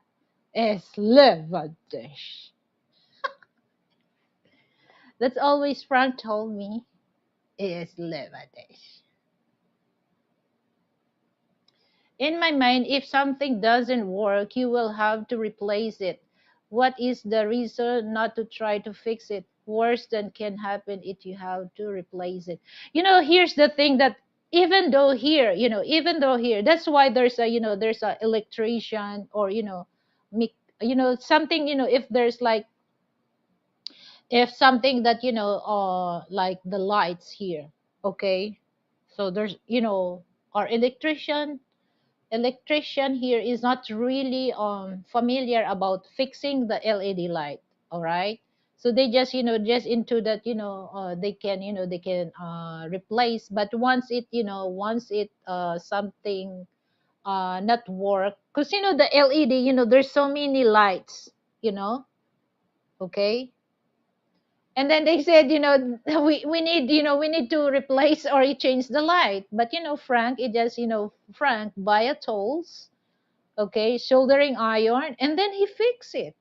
is leva dish. That's always Frank told me is leva dish. In my mind, if something doesn't work, you will have to replace it. What is the reason not to try to fix it? Worse than can happen if you have to replace it. Here's the thing that even though here, that's why there's a electrician or something, if there's like if something that like the lights here, okay? So there's our electrician here is not really familiar about fixing the LED light. All right, so they just just into that, they can replace, but once it something not work, because the LED, there's so many lights, you know okay. And then they said, we need to replace or change the light, but Frank, it just Frank buy a tools, okay, soldering iron, and then he fix it.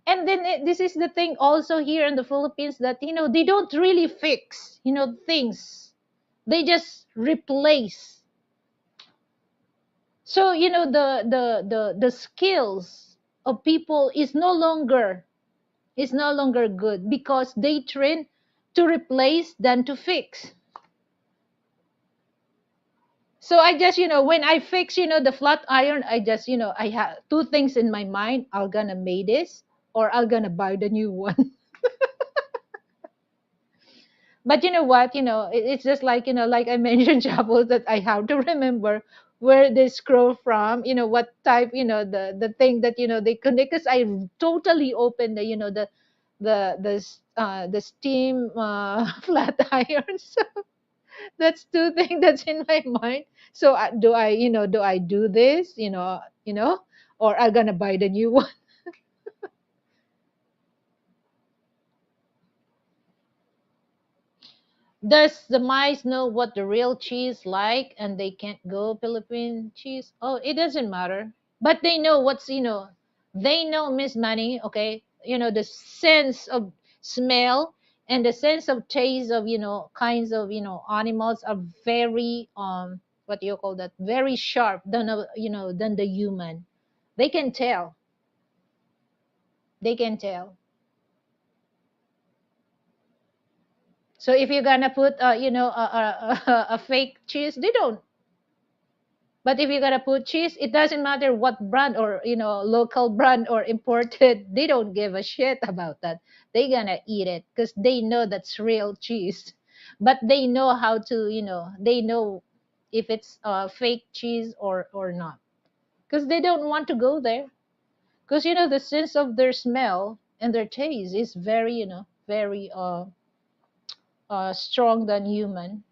And then this is the thing also here in the Philippines, that they don't really fix things, they just replace. So the skills of people is no longer good, because they train to replace than to fix. So I just, when I fix, the flat iron, I just, I have two things in my mind. I'm gonna make this, or I'm gonna buy the new one. But you know what? It's just like, like I mentioned, Chapel, that I have to remember where they scroll from, what type, the thing that, they connect. Because I totally open the steam flat iron. So that's two things that's in my mind. So do I do this, or I'm gonna buy the new one? Does the mice know what the real cheese like, and they can't go Philippine cheese? Oh, it doesn't matter. But they know they know, Miss Money, okay? The sense of smell and the sense of taste of, kinds of, animals are very, what do you call that? Very sharp than the human. They can tell. They can tell. So if you're gonna put, a fake cheese, they don't. But if you're gonna put cheese, it doesn't matter what brand, or local brand or imported. They don't give a shit about that. They gonna eat it because they know that's real cheese. But they know how to, they know if it's fake cheese or not, because they don't want to go there. Because the sense of their smell and their taste is very, very strong than human.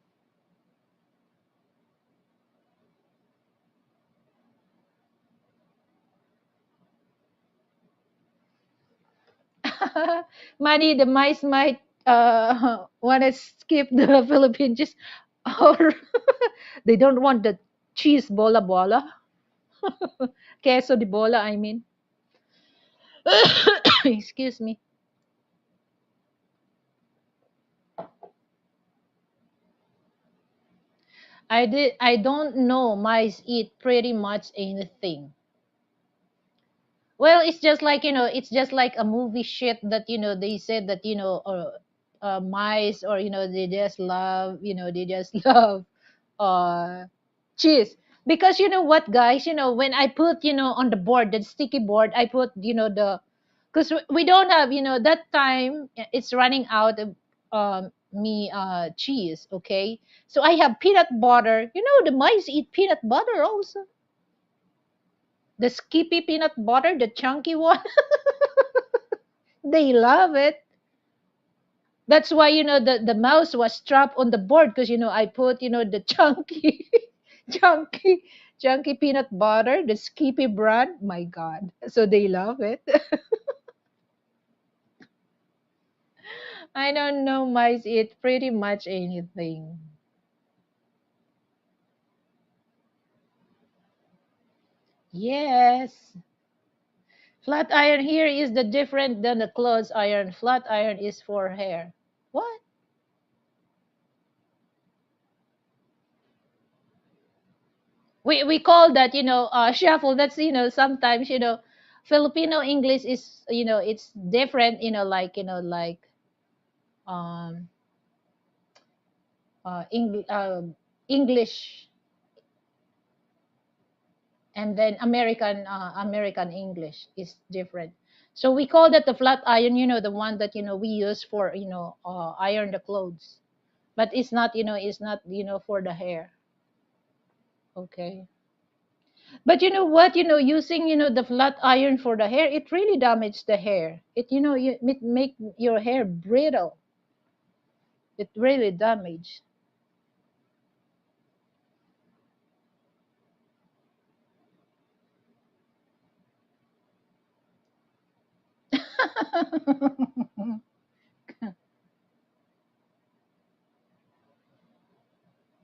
Money, the mice might want to skip the Philippines, just or they don't want the cheese bola bola, queso de bola, I mean. Excuse me. I don't know, mice eat pretty much anything. Well, it's just like, it's just like a movie shit that they said that mice, or they just love, they just love uh cheese. Because you know what, guys, when I put, on the board, the sticky board, I put, the, because we don't have, that time it's running out of me cheese. Okay, so I have peanut butter. The mice eat peanut butter also. The skippy peanut butter, the chunky one. They love it. That's why, the mouse was trapped on the board, because I put, the chunky chunky chunky peanut butter, the skippy brand. My god, so they love it. I don't know, mice eat pretty much anything. Yes. Flat iron here is the different than the clothes iron. Flat iron is for hair. What? We call that, shuffle. That's, sometimes, Filipino English is, it's different, like, um English, and then American English is different. So we call that the flat iron, the one that, we use for, iron the clothes. But it's not for the hair. Okay. But you know what? Using, the flat iron for the hair, it really damages the hair. It make your hair brittle. It really damage.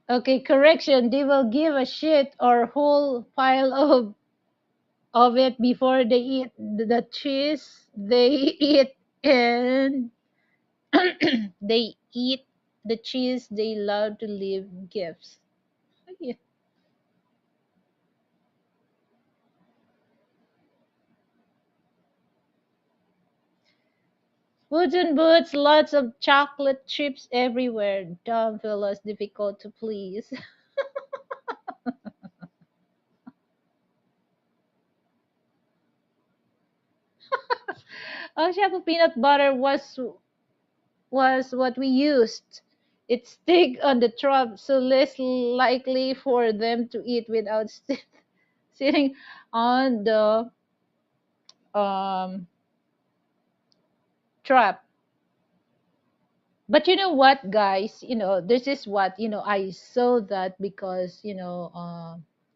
Okay, correction. They will give a shit or whole pile of it before they eat the cheese. They eat, and they eat the cheese. They love to leave gifts. Yeah. Wooden boots, lots of chocolate chips everywhere. Dumb fellas, difficult to please. Oh, Shabu peanut butter was what we used. It stick on the trap, so less likely for them to eat without sitting on the um, trap. But you know what, guys? This is what, I saw that because,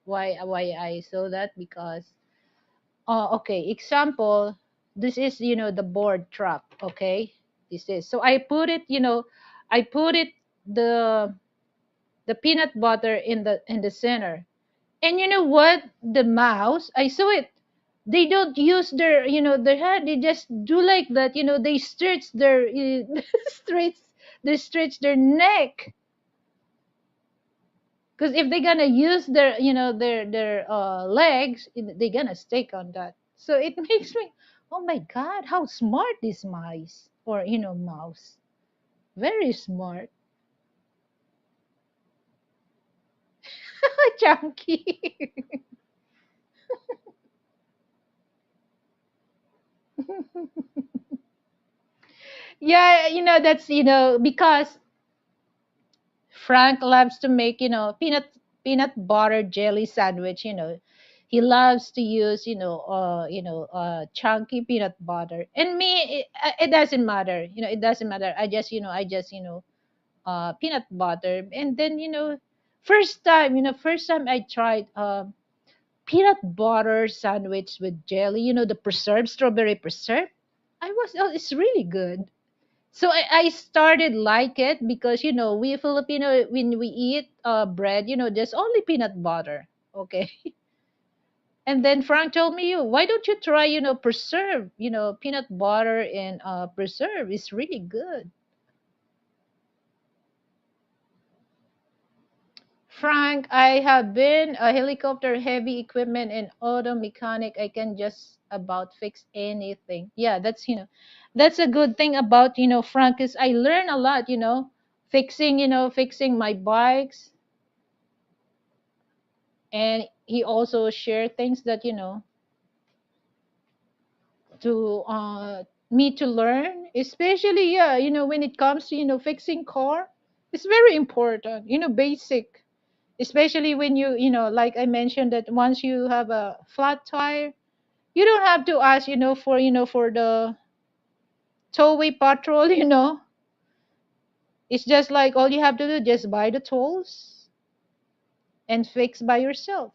why I saw that because, okay, example, this is, the board trap. Okay, this is, so I put it, the the peanut butter in the center. And you know what? The mouse, I saw it. They don't use their head. They just do like that. They stretch their stretch they stretch their neck. Because if they're gonna use their legs, they're gonna stick on that. So it makes me, oh my god, how smart these mice, or mouse. Very smart. Chunky. Yeah, that's, because Frank loves to make, peanut butter jelly sandwich. He loves to use, chunky peanut butter. And me, it doesn't matter. It doesn't matter. I just peanut butter. And then, first time I tried peanut butter sandwich with jelly. The preserved strawberry preserve. Oh, it's really good. So I started like it because we Filipino, when we eat bread, there's only peanut butter. Okay. And then Frank told me, why don't you try, preserve, peanut butter and preserve. It's really good. Frank, I have been a helicopter heavy equipment and auto mechanic. I can just about fix anything. Yeah, that's a good thing about, Frank is I learn a lot, fixing my bikes, and he also share things that, to me to learn, especially, yeah, when it comes to, fixing car. It's very important, basic, especially when like I mentioned that once you have a flat tire, you don't have to ask, for the tollway patrol. It's just like all you have to do, just buy the tolls and fix by yourself.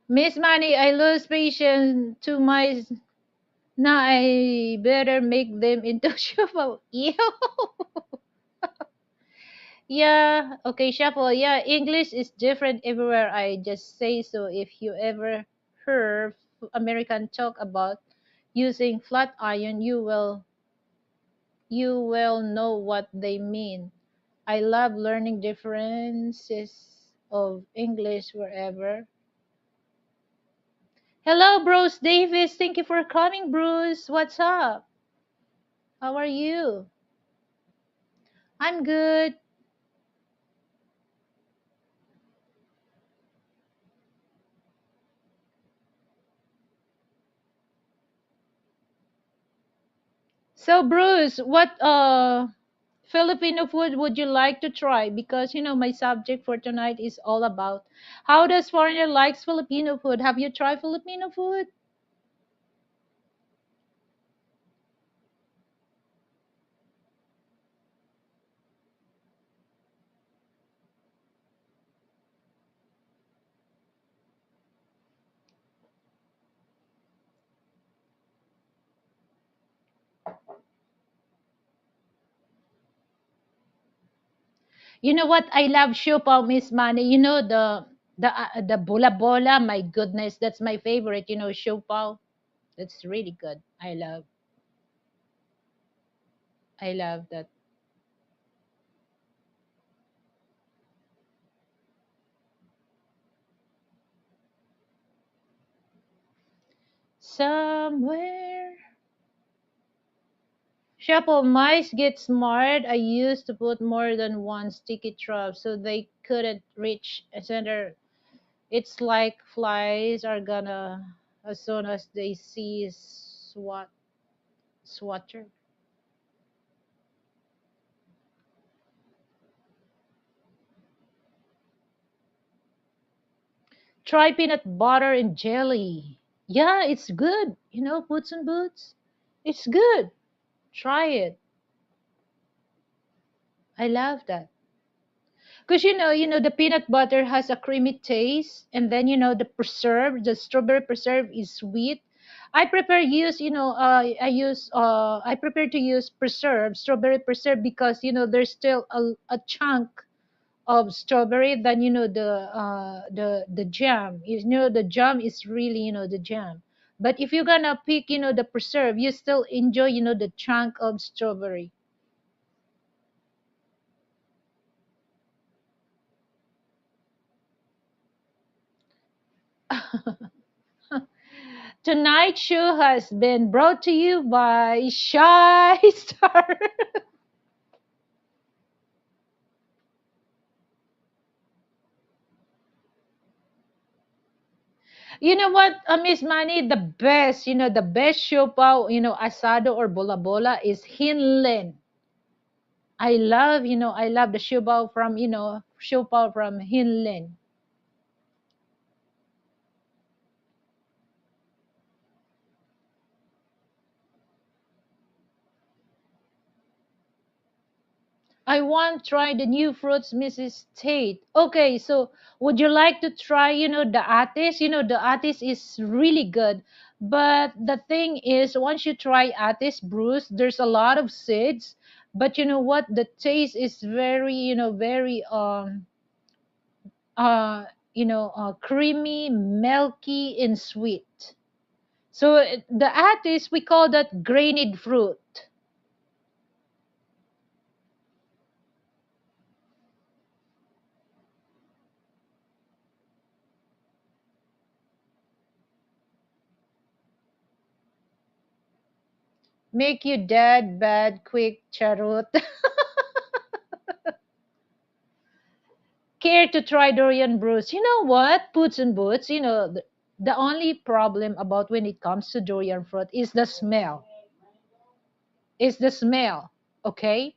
Miss Money, I lose patience to my. Now I better make them into shuffle. Ew. Yeah, okay, shuffle. Yeah, English is different everywhere. I just say so. If you ever heard American talk about using flat iron, you will know what they mean. I love learning differences of English wherever. Hello, Bruce Davis. Thank you for coming, Bruce. What's up? How are you? I'm good. So, Bruce, what Filipino food would you like to try? Because my subject for tonight is all about how does foreigner likes Filipino food. Have you tried Filipino food? You know what? I love siopaw, Miss Manny. The bola bola. My goodness, that's my favorite. Siopaw. That's really good. I love that. Somewhere. Shuffle mice get smart. I used to put more than one sticky trap so they couldn't reach a center. It's like flies are gonna as soon as they see swatter. Try peanut butter and jelly. Yeah, it's good. Boots and boots. It's good. Try it. I love that. Because the peanut butter has a creamy taste, and then the strawberry preserve is sweet. I prefer to use strawberry preserve, because there's still a chunk of strawberry than the jam. The jam is really the jam. But if you're gonna pick the preserve, you still enjoy the chunk of strawberry. Tonight's show has been brought to you by Shy Star. You know what, Miss Manny, the best siopaw, asado or bola bola is Hinlen. I love the siopaw from Hinlen. I want to try the new fruits, Mrs. Tate. Okay, so would you like to try, the atis? The atis is really good. But the thing is, once you try atis, Bruce, there's a lot of seeds. But you know what? The taste is very, very uh, creamy, milky, and sweet. So the atis, we call that grained fruit. Make you dead, bad, quick, charut. Care to try durian brews? You know what? Boots and boots. The only problem about when it comes to durian fruit is the smell. Is the smell. Okay.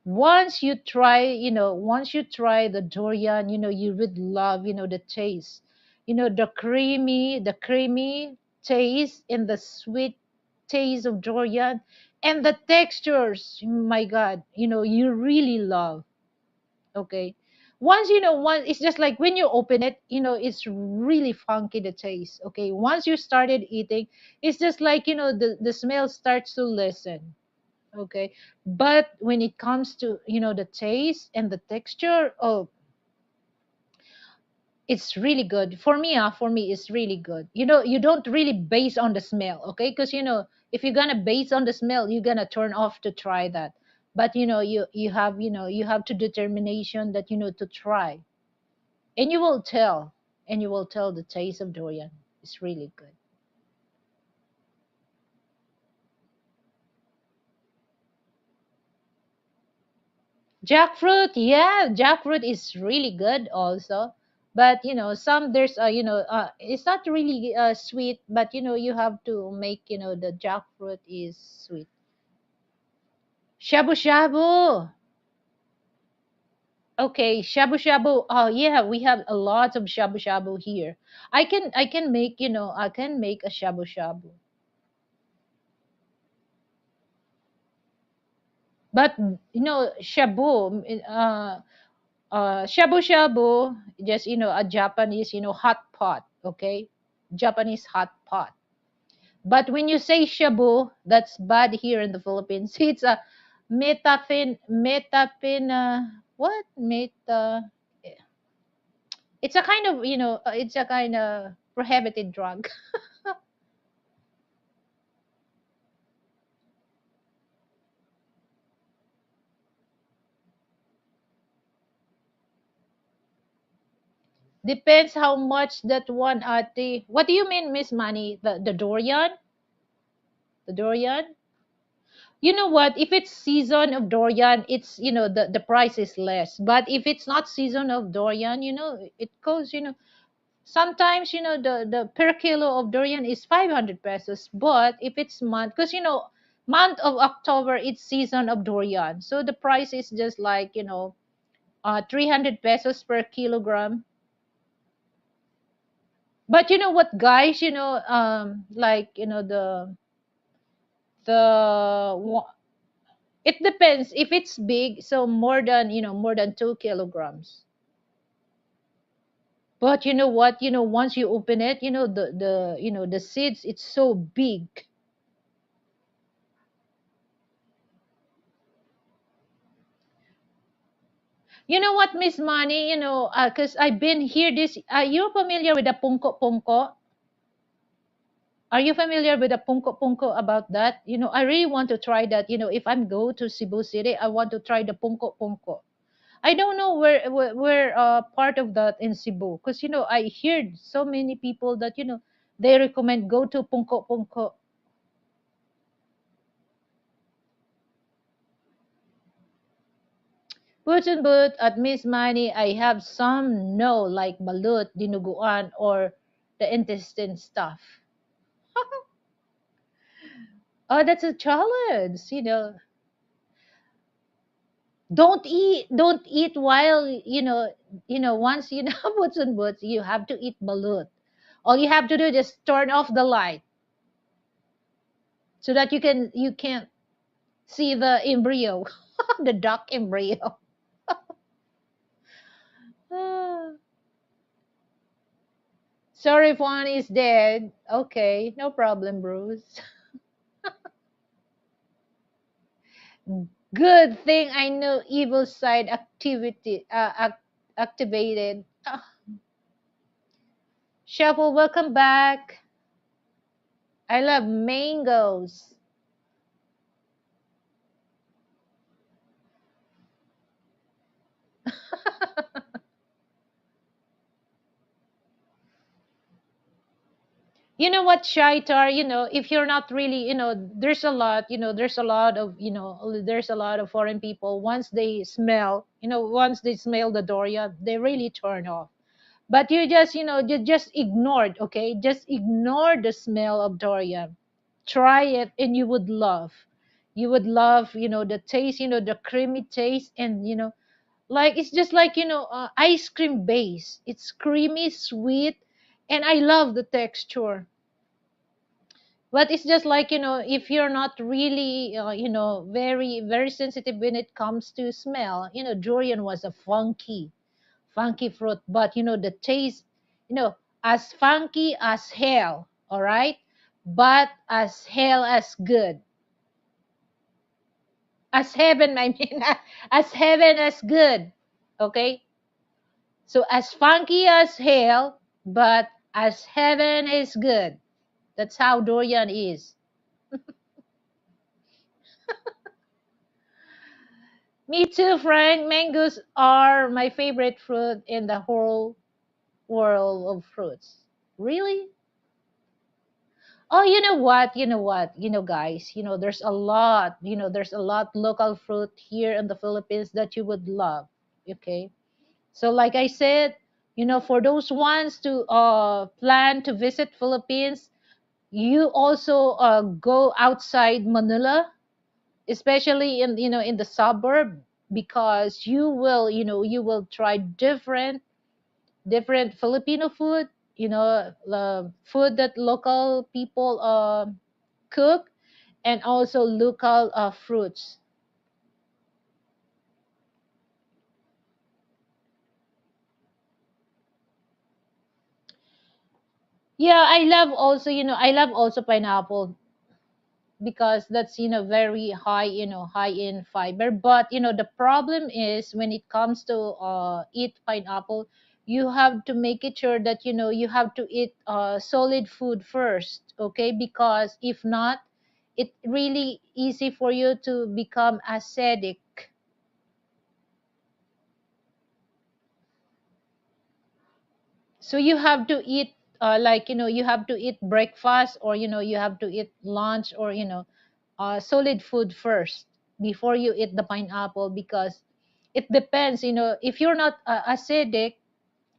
Once you try the durian, you would love, the taste. The creamy taste and the sweet taste of durian and the textures. My God, you really love. Okay. Once it's just like when you open it, it's really funky the taste. Okay. Once you started eating, it's just like, the smell starts to lessen. Okay. But when it comes to, the taste and the texture, oh, it's really good for me. For me it's really good. You don't really base on the smell. Okay, because if you're gonna base on the smell, you're gonna turn off to try that. But you have to determination that to try, and you will tell the taste of durian. It's really good. Jackfruit, yeah, jackfruit is really good also. But some there's it's not really sweet, but you have to make the jackfruit is sweet. Shabu shabu. Okay, shabu shabu. Oh yeah, we have a lot of shabu shabu here. I can make a shabu shabu. But shabu shabu shabu, just a Japanese hot pot. Okay, Japanese hot pot. But when you say shabu, that's bad here in the Philippines. It's a metapin. What meta? It's a kind of it's a kind of prohibited drug. Depends how much that one at the. What do you mean, Miss Money? The durian, the durian. You know what? If it's season of durian, it's the price is less. But if it's not season of durian, it goes. Sometimes the per kilo of durian is 500 pesos. But if it's month, because month of October it's season of durian, so the price is just like 300 pesos per kilogram. But you know what, guys? Like the it depends if it's big, so more than 2 kilograms. But you know what? Once you open it, the seeds, it's so big. You know what, Miss Money? Because I've been here. Are you familiar with the pungko pungko? Are you familiar with the pungko pungko about that? I really want to try that. If I'm go to Cebu City, I want to try the pungko pungko. I don't know where part of that in Cebu, because I heard so many people that they recommend go to pungko pungko. Boots and boot at Miss Money, I have some no like balut, dinuguan, or the intestine stuff. Oh, that's a challenge. Don't eat while once boots and boots, you have to eat balut. All you have to do is just turn off the light so that you can see the embryo, the duck embryo. Ah, sorry if one is dead. Okay, no problem, Bruce. Good thing I know evil side activated. Shuffle, welcome back. I love mangoes. You know what, Shaitar, if you're not really, there's a lot, there's a lot of foreign people. Once they smell the durian, they really turn off. But you just ignored, okay? Just ignore the smell of durian. Try it, and you would love, the taste, the creamy taste, and like it's just like ice cream base. It's creamy, sweet, and I love the texture. But it's just like if you're not really very very sensitive when it comes to smell, durian was a funky fruit, but the taste, you know as funky as hell, all right, but as hell as good, as heaven, I mean, as heaven as good, okay. So as funky as hell, but as heaven is good. That's how durian is. Me too, Frank. Mangoes are my favorite fruit in the whole world of fruits. Really? Oh, you know what? Guys, there's a lot local fruit here in the Philippines that you would love. Okay. So like I said, for those ones to plan to visit Philippines, you also go outside Manila, especially in the suburb, because you will try different Filipino food, food that local people cook, and also local fruits. Yeah, I love also pineapple, because that's very high, high in fiber. But the problem is when it comes to eat pineapple, you have to make it sure that you have to eat solid food first, okay? Because if not, it really easy for you to become acidic. So you have to eat like you have to eat breakfast, or you have to eat lunch, or solid food first before you eat the pineapple, because it depends, if you're not acidic,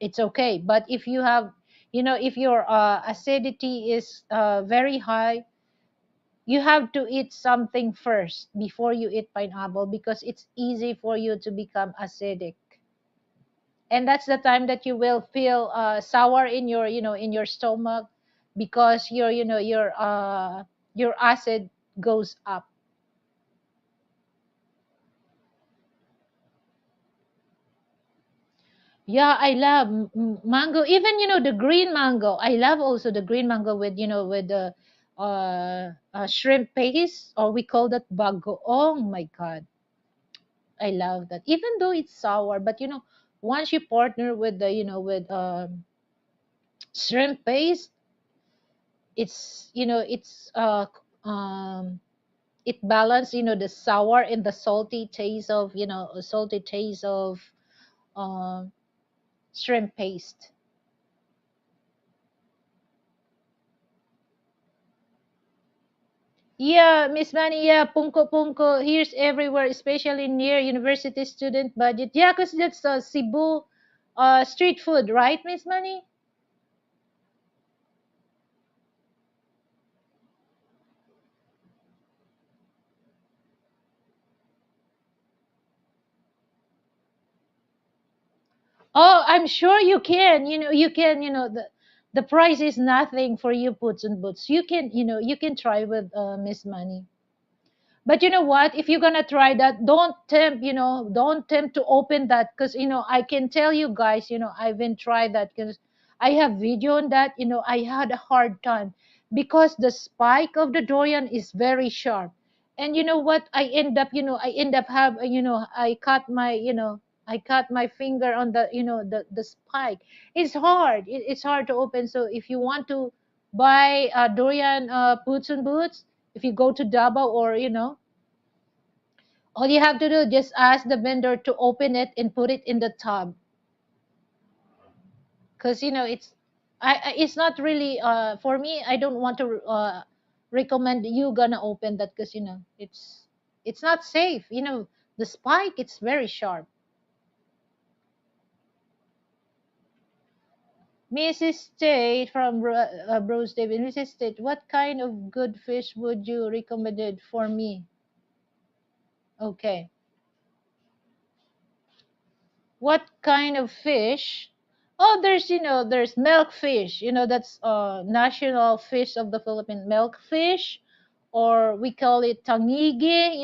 it's okay. But if your acidity is very high, you have to eat something first before you eat pineapple, because it's easy for you to become acidic. And that's the time that you will feel sour in your stomach, because your acid goes up. Yeah, I love mango. Even the green mango. I love also the green mango with the shrimp paste, or we call that bago. Oh my god, I love that. Even though it's sour, but once you partner with the with shrimp paste, it's it balance the sour and the salty taste of um shrimp paste. Yeah, Miss Manny, yeah, punko punko. Here's everywhere, especially near university student budget. Yeah, because that's Cebu street food, right, Miss Manny? Oh, I'm sure you can. You can, the price is nothing for you, puts and boots. You can try with Miss Money. But you know what? If you're gonna try that, don't tempt to open that, because I can tell you guys, I've been tried that, because I have video on that. I had a hard time, because the spike of the durian is very sharp, and you know what? I end up have I cut my finger on the spike. It's hard to open. So if you want to buy durian boots and boots, if you go to Davao, or all you have to do, just ask the vendor to open it and put it in the tub, because it's It's not really for me. I don't want to recommend you gonna open that because it's not safe. The spike, it's very sharp. Mrs. State from Bros David. Mrs. State, what kind of good fish would you recommended for me? Okay. What kind of fish? Oh, there's milkfish. That's national fish of the Philippines, milkfish, or we call it tangigi.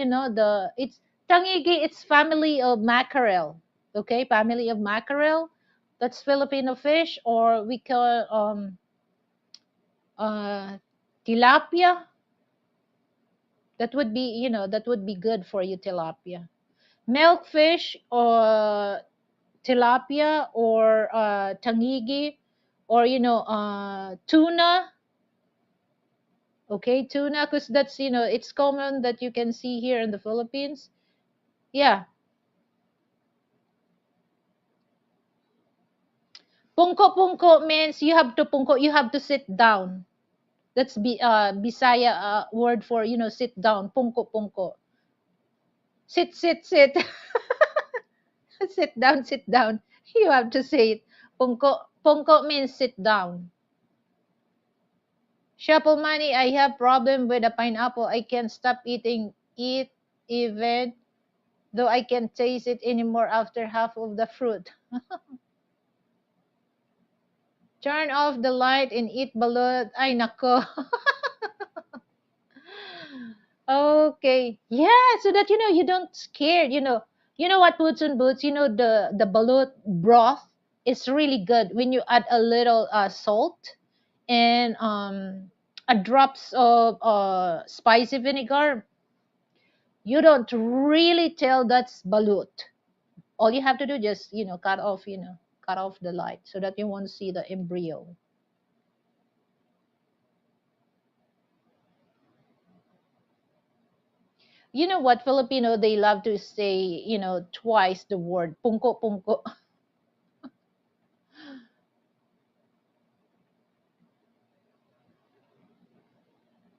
It's tangigi. It's family of mackerel. Okay, family of mackerel. That's Filipino fish, or we call uh tilapia. That would be good for you, tilapia. Milkfish or tilapia or tangigi or tuna. Okay, tuna, because that's it's common that you can see here in the Philippines. Yeah. Pungko means you have to sit down. That's Bisaya word for sit down. Pungko. Sit. Sit down. You have to say it. Pungko means sit down. Shuffle money, I have problem with a pineapple. I can't stop eating it even though I can't taste it anymore after half of the fruit. Turn off the light and eat balut. Ay nako. Okay. Yeah, so that you don't scared, what Boots and Boots, the balut broth is really good when you add a little salt and a drops of spicy vinegar. You don't really tell that's balut. All you have to do just cut off the light so that you won't see the embryo. You know what, Filipino, they love to say twice the word pungko.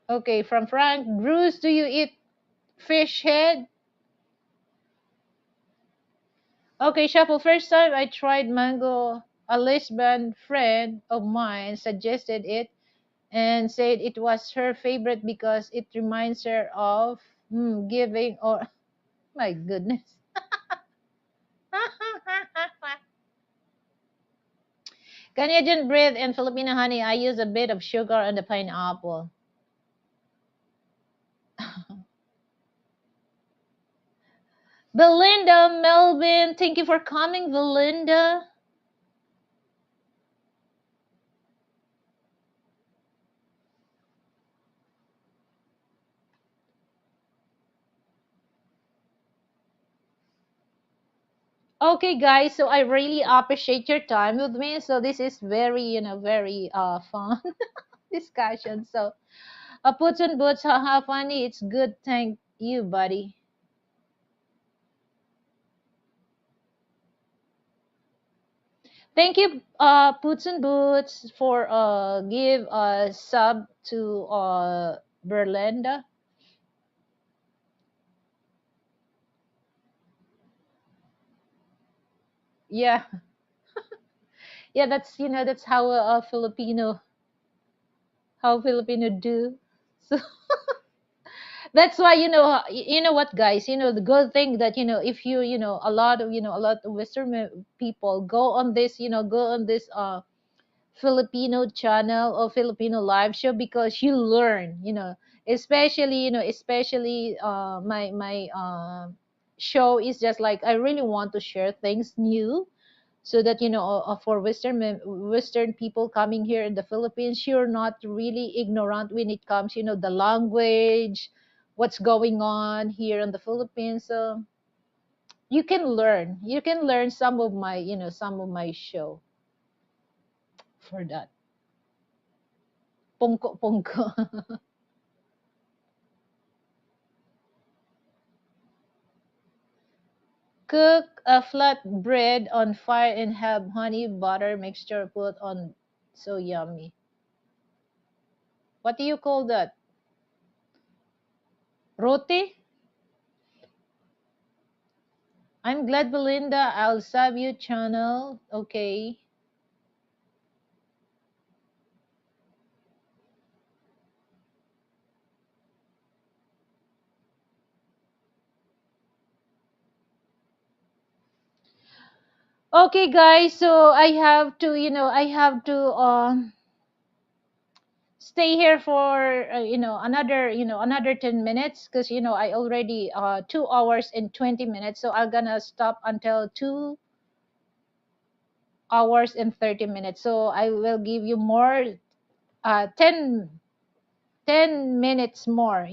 Okay, from Frank, Bruce, do you eat fish head? Okay, Shuffle, first time I tried mango, a lesbian friend of mine suggested it and said it was her favorite because it reminds her of giving or my goodness. Canadian bread and Filipino honey. I use a bit of sugar on the pineapple. Belinda, Melvin, thank you for coming, Belinda. Okay, guys, so I really appreciate your time with me. So this is very, very fun discussion. So puts and boots, haha, funny. It's good. Thank you, buddy. Thank you, Puts and Boots, for give a sub to Berlinda. Yeah, yeah, that's how Filipino do. So that's why what, guys, the good thing that if a lot of Western people go on this Filipino channel or Filipino live show because you learn, especially my show is just like I really want to share things new so that for Western people coming here in the Philippines, you're not really ignorant when it comes the language, what's going on here in the Philippines. So you can learn some of my show for that. Pongko. Cook a flat bread on fire and have honey butter mixture put on So yummy. What do you call that? Roti? I'm glad, Belinda. I'll sub you channel. Okay. Okay, guys. So I have to stay here for another another 10 minutes because I already 2 hours and 20 minutes, so I'm gonna stop until 2 hours and 30 minutes, so I will give you more 10 minutes more.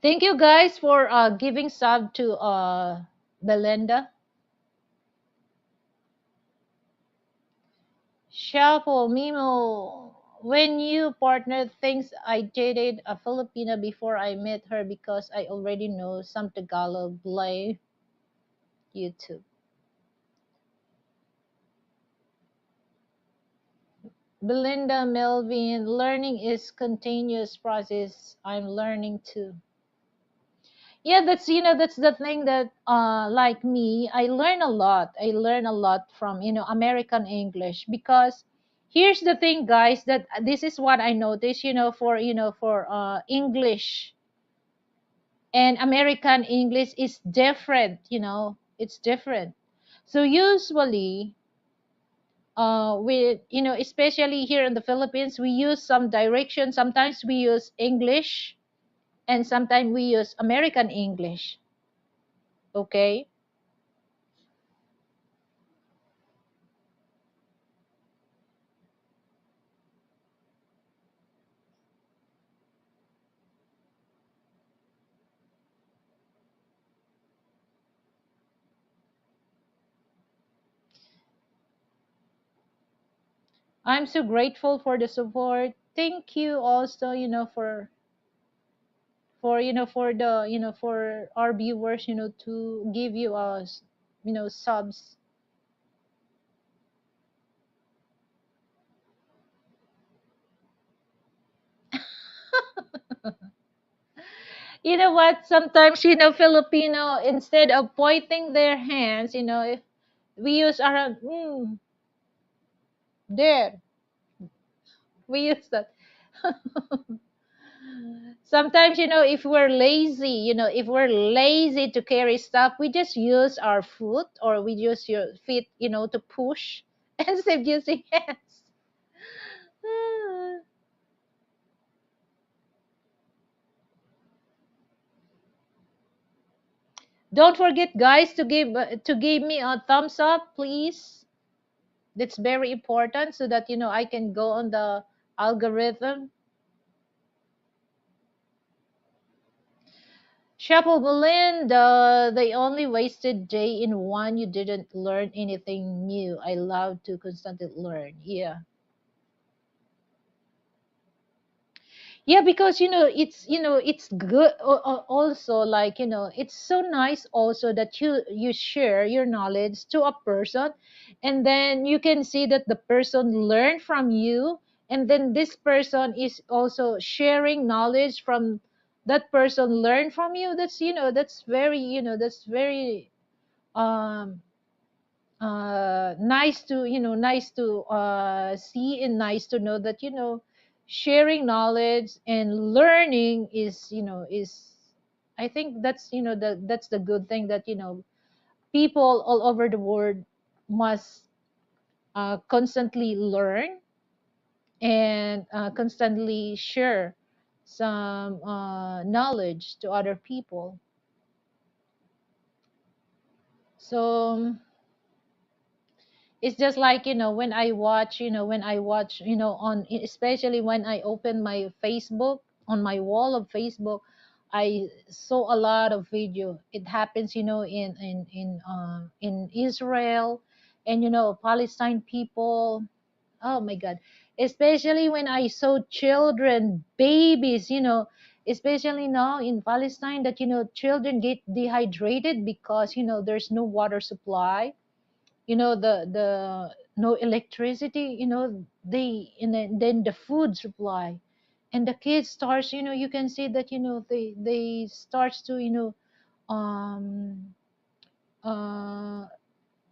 Thank you guys for giving sub to Belinda. Shuffle Mimo, when you partner thinks I dated a Filipina before I met her because I already know some Tagalog. Blame YouTube. Belinda Melvin, learning is continuous process. I'm learning too. Yeah, that's the thing that like me, I learn a lot. I learn a lot from American English, because here's the thing, guys, that this is what I noticed, for English and American English is different, it's different. So usually, with especially here in the Philippines, we use some direction. Sometimes we use English, and sometimes we use American English. Okay, I'm so grateful for the support. Thank you also, for the for our viewers, to give you us, subs. You know what? Sometimes, Filipino, instead of pointing their hands, if we use our there, we use that. Sometimes, if we're lazy to carry stuff, we just use our foot, or we use your feet, to push instead of using hands. Don't forget, guys, to give me a thumbs up, please. That's very important, so that I can go on the algorithm. Chapeau Belinda, the only wasted day in one, you didn't learn anything new. I love to constantly learn. Yeah. Yeah, because it's good, also, like, it's so nice also that you share your knowledge to a person, and then you can see that the person learned from you, and then this person is also sharing knowledge from that person learned from you. That's very um nice to see, and nice to know that sharing knowledge and learning is, I think that's the good thing, that people all over the world must constantly learn, and constantly share some knowledge to other people. So it's just like, when I watch on, especially when I open my Facebook, on my wall of Facebook, I saw a lot of video. It happens, in Israel, and Palestine people. Oh my God. Especially when I saw children, babies, especially now in Palestine, that children get dehydrated because there's no water supply. the no electricity, they and then the food supply, and the kids starts, you can see that, they starts to, um uh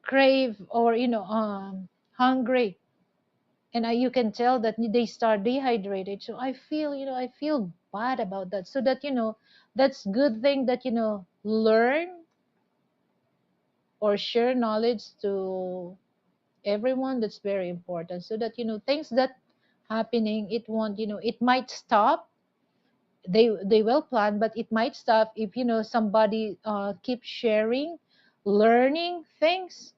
crave, or hungry, and you can tell that they start dehydrated. So I feel bad about that. So that, that's good thing that, learn or share knowledge to everyone. That's very important, so that, things that happening, it won't, it might stop. They will plan, but it might stop if, somebody keeps sharing, learning things.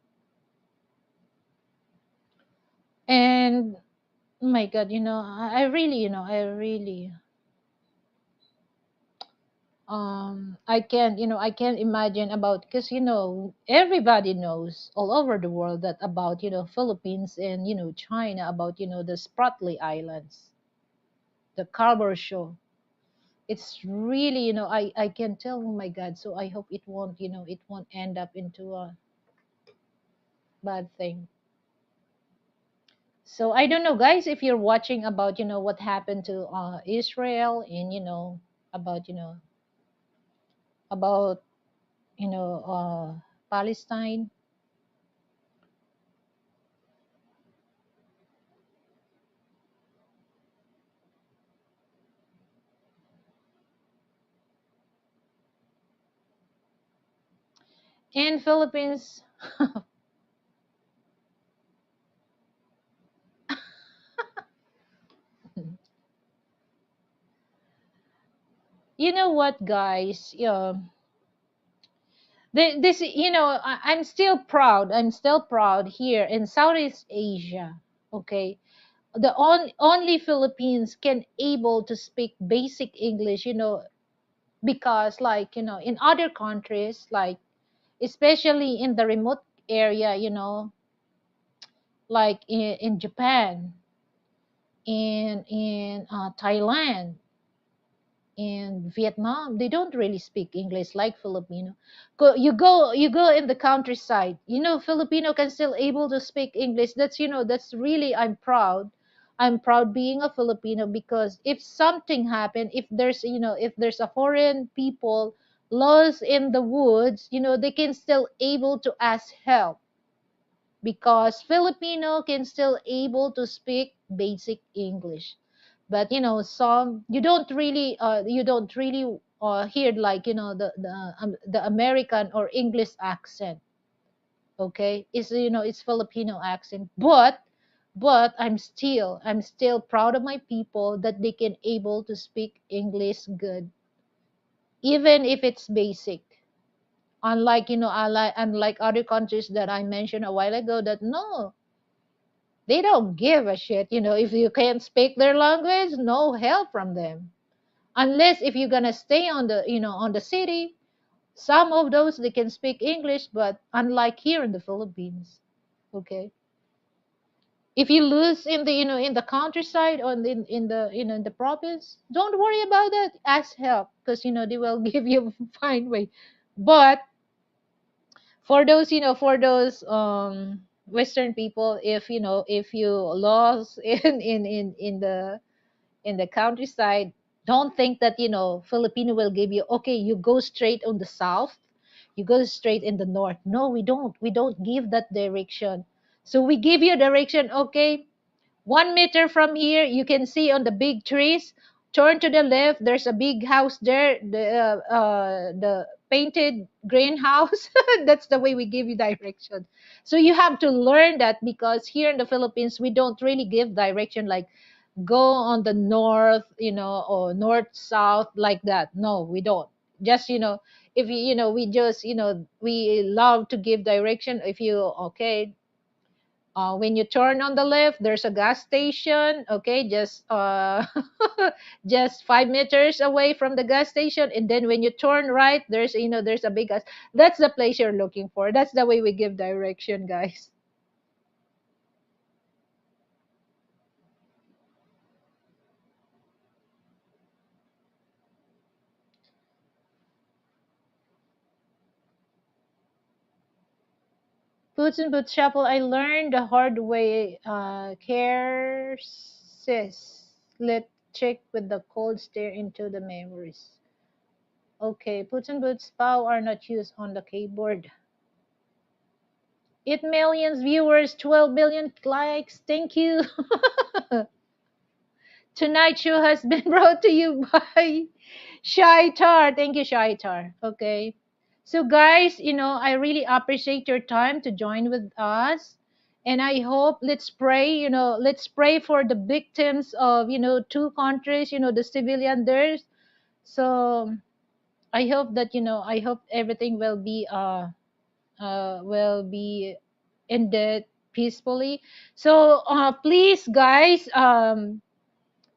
And oh my god, I really, I can't imagine about, because, everybody knows all over the world that about, Philippines and, China, about, the Spratly Islands, the Carver Show. It's really, I can tell. Oh my god, so I hope it won't end up into a bad thing. So I don't know, guys, if you're watching about, what happened to Israel, and, about, about Palestine. In Philippines, you know what, guys? This, I'm still proud. I'm still proud here in Southeast Asia. Okay, the only Philippines can able to speak basic English. Because, like, in other countries, like, especially in the remote area, like in Japan, in Thailand, in Vietnam, they don't really speak English like Filipino. You go in the countryside, Filipino can still able to speak English. That's really, I'm proud. I'm proud being a Filipino, because if something happened, if there's a foreign people lost in the woods, they can still able to ask help, because Filipino can still able to speak basic English. But some, you don't really hear, like, the American or English accent. Okay, it's Filipino accent. But I'm still proud of my people that they can able to speak English good, even if it's basic. Unlike other countries that I mentioned a while ago, that no, they don't give a shit. If you can't speak their language, no help from them. Unless if you're gonna stay on the city, some of those they can speak English, but unlike here in the Philippines, okay. If you lose in the countryside, or in the province, don't worry about that. Ask help, because they will give you fine way. But for those Western people, if you lost in the countryside, don't think that Filipino will give you, okay, you go straight on the south, you go straight in the north. No, we don't give that direction. So we give you direction. Okay, 1 meter from here, you can see on the big trees. Turn to the left. There's a big house there. The painted greenhouse. That's the way we give you direction. So you have to learn that, because here in the Philippines we don't really give direction, like go on the north, or north south, like that. No, we don't. Just if we just we love to give direction. If you okay, when you turn on the left, there's a gas station. Okay, just just 5 meters away from the gas station, and then when you turn right, there's a big gas. That's the place you're looking for. That's the way we give direction, guys. Boots and Boots Shuffle. I learned the hard way. Care sis. Let check with the cold stare into the memories. Okay, Boots and Boots Pow are not used on the keyboard. 8 million viewers, 12 billion likes. Thank you. Tonight's show has been brought to you by Shaitar. Thank you, Shaitar. Okay. So, guys, I really appreciate your time to join with us. And I hope, let's pray for the victims of, two countries, the civilian there. So, I hope everything will be ended peacefully. So, please, guys,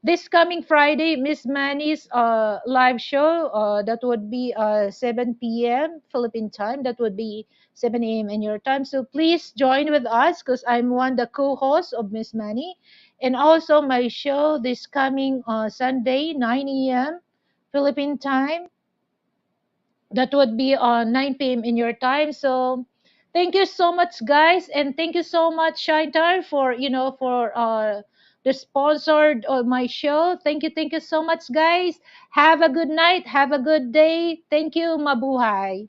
this coming Friday, Miss Manny's live show, that would be 7 p.m. Philippine time. That would be 7 a.m. in your time. So please join with us because I'm one the co-host of Miss Manny, and also my show this coming Sunday 9 a.m. Philippine time. That would be on 9 p.m. in your time. So thank you so much, guys, and thank you so much, Shaitar, for the sponsored of my show. Thank you so much, guys. Have a good night. Have a good day. Thank you. Mabuhay.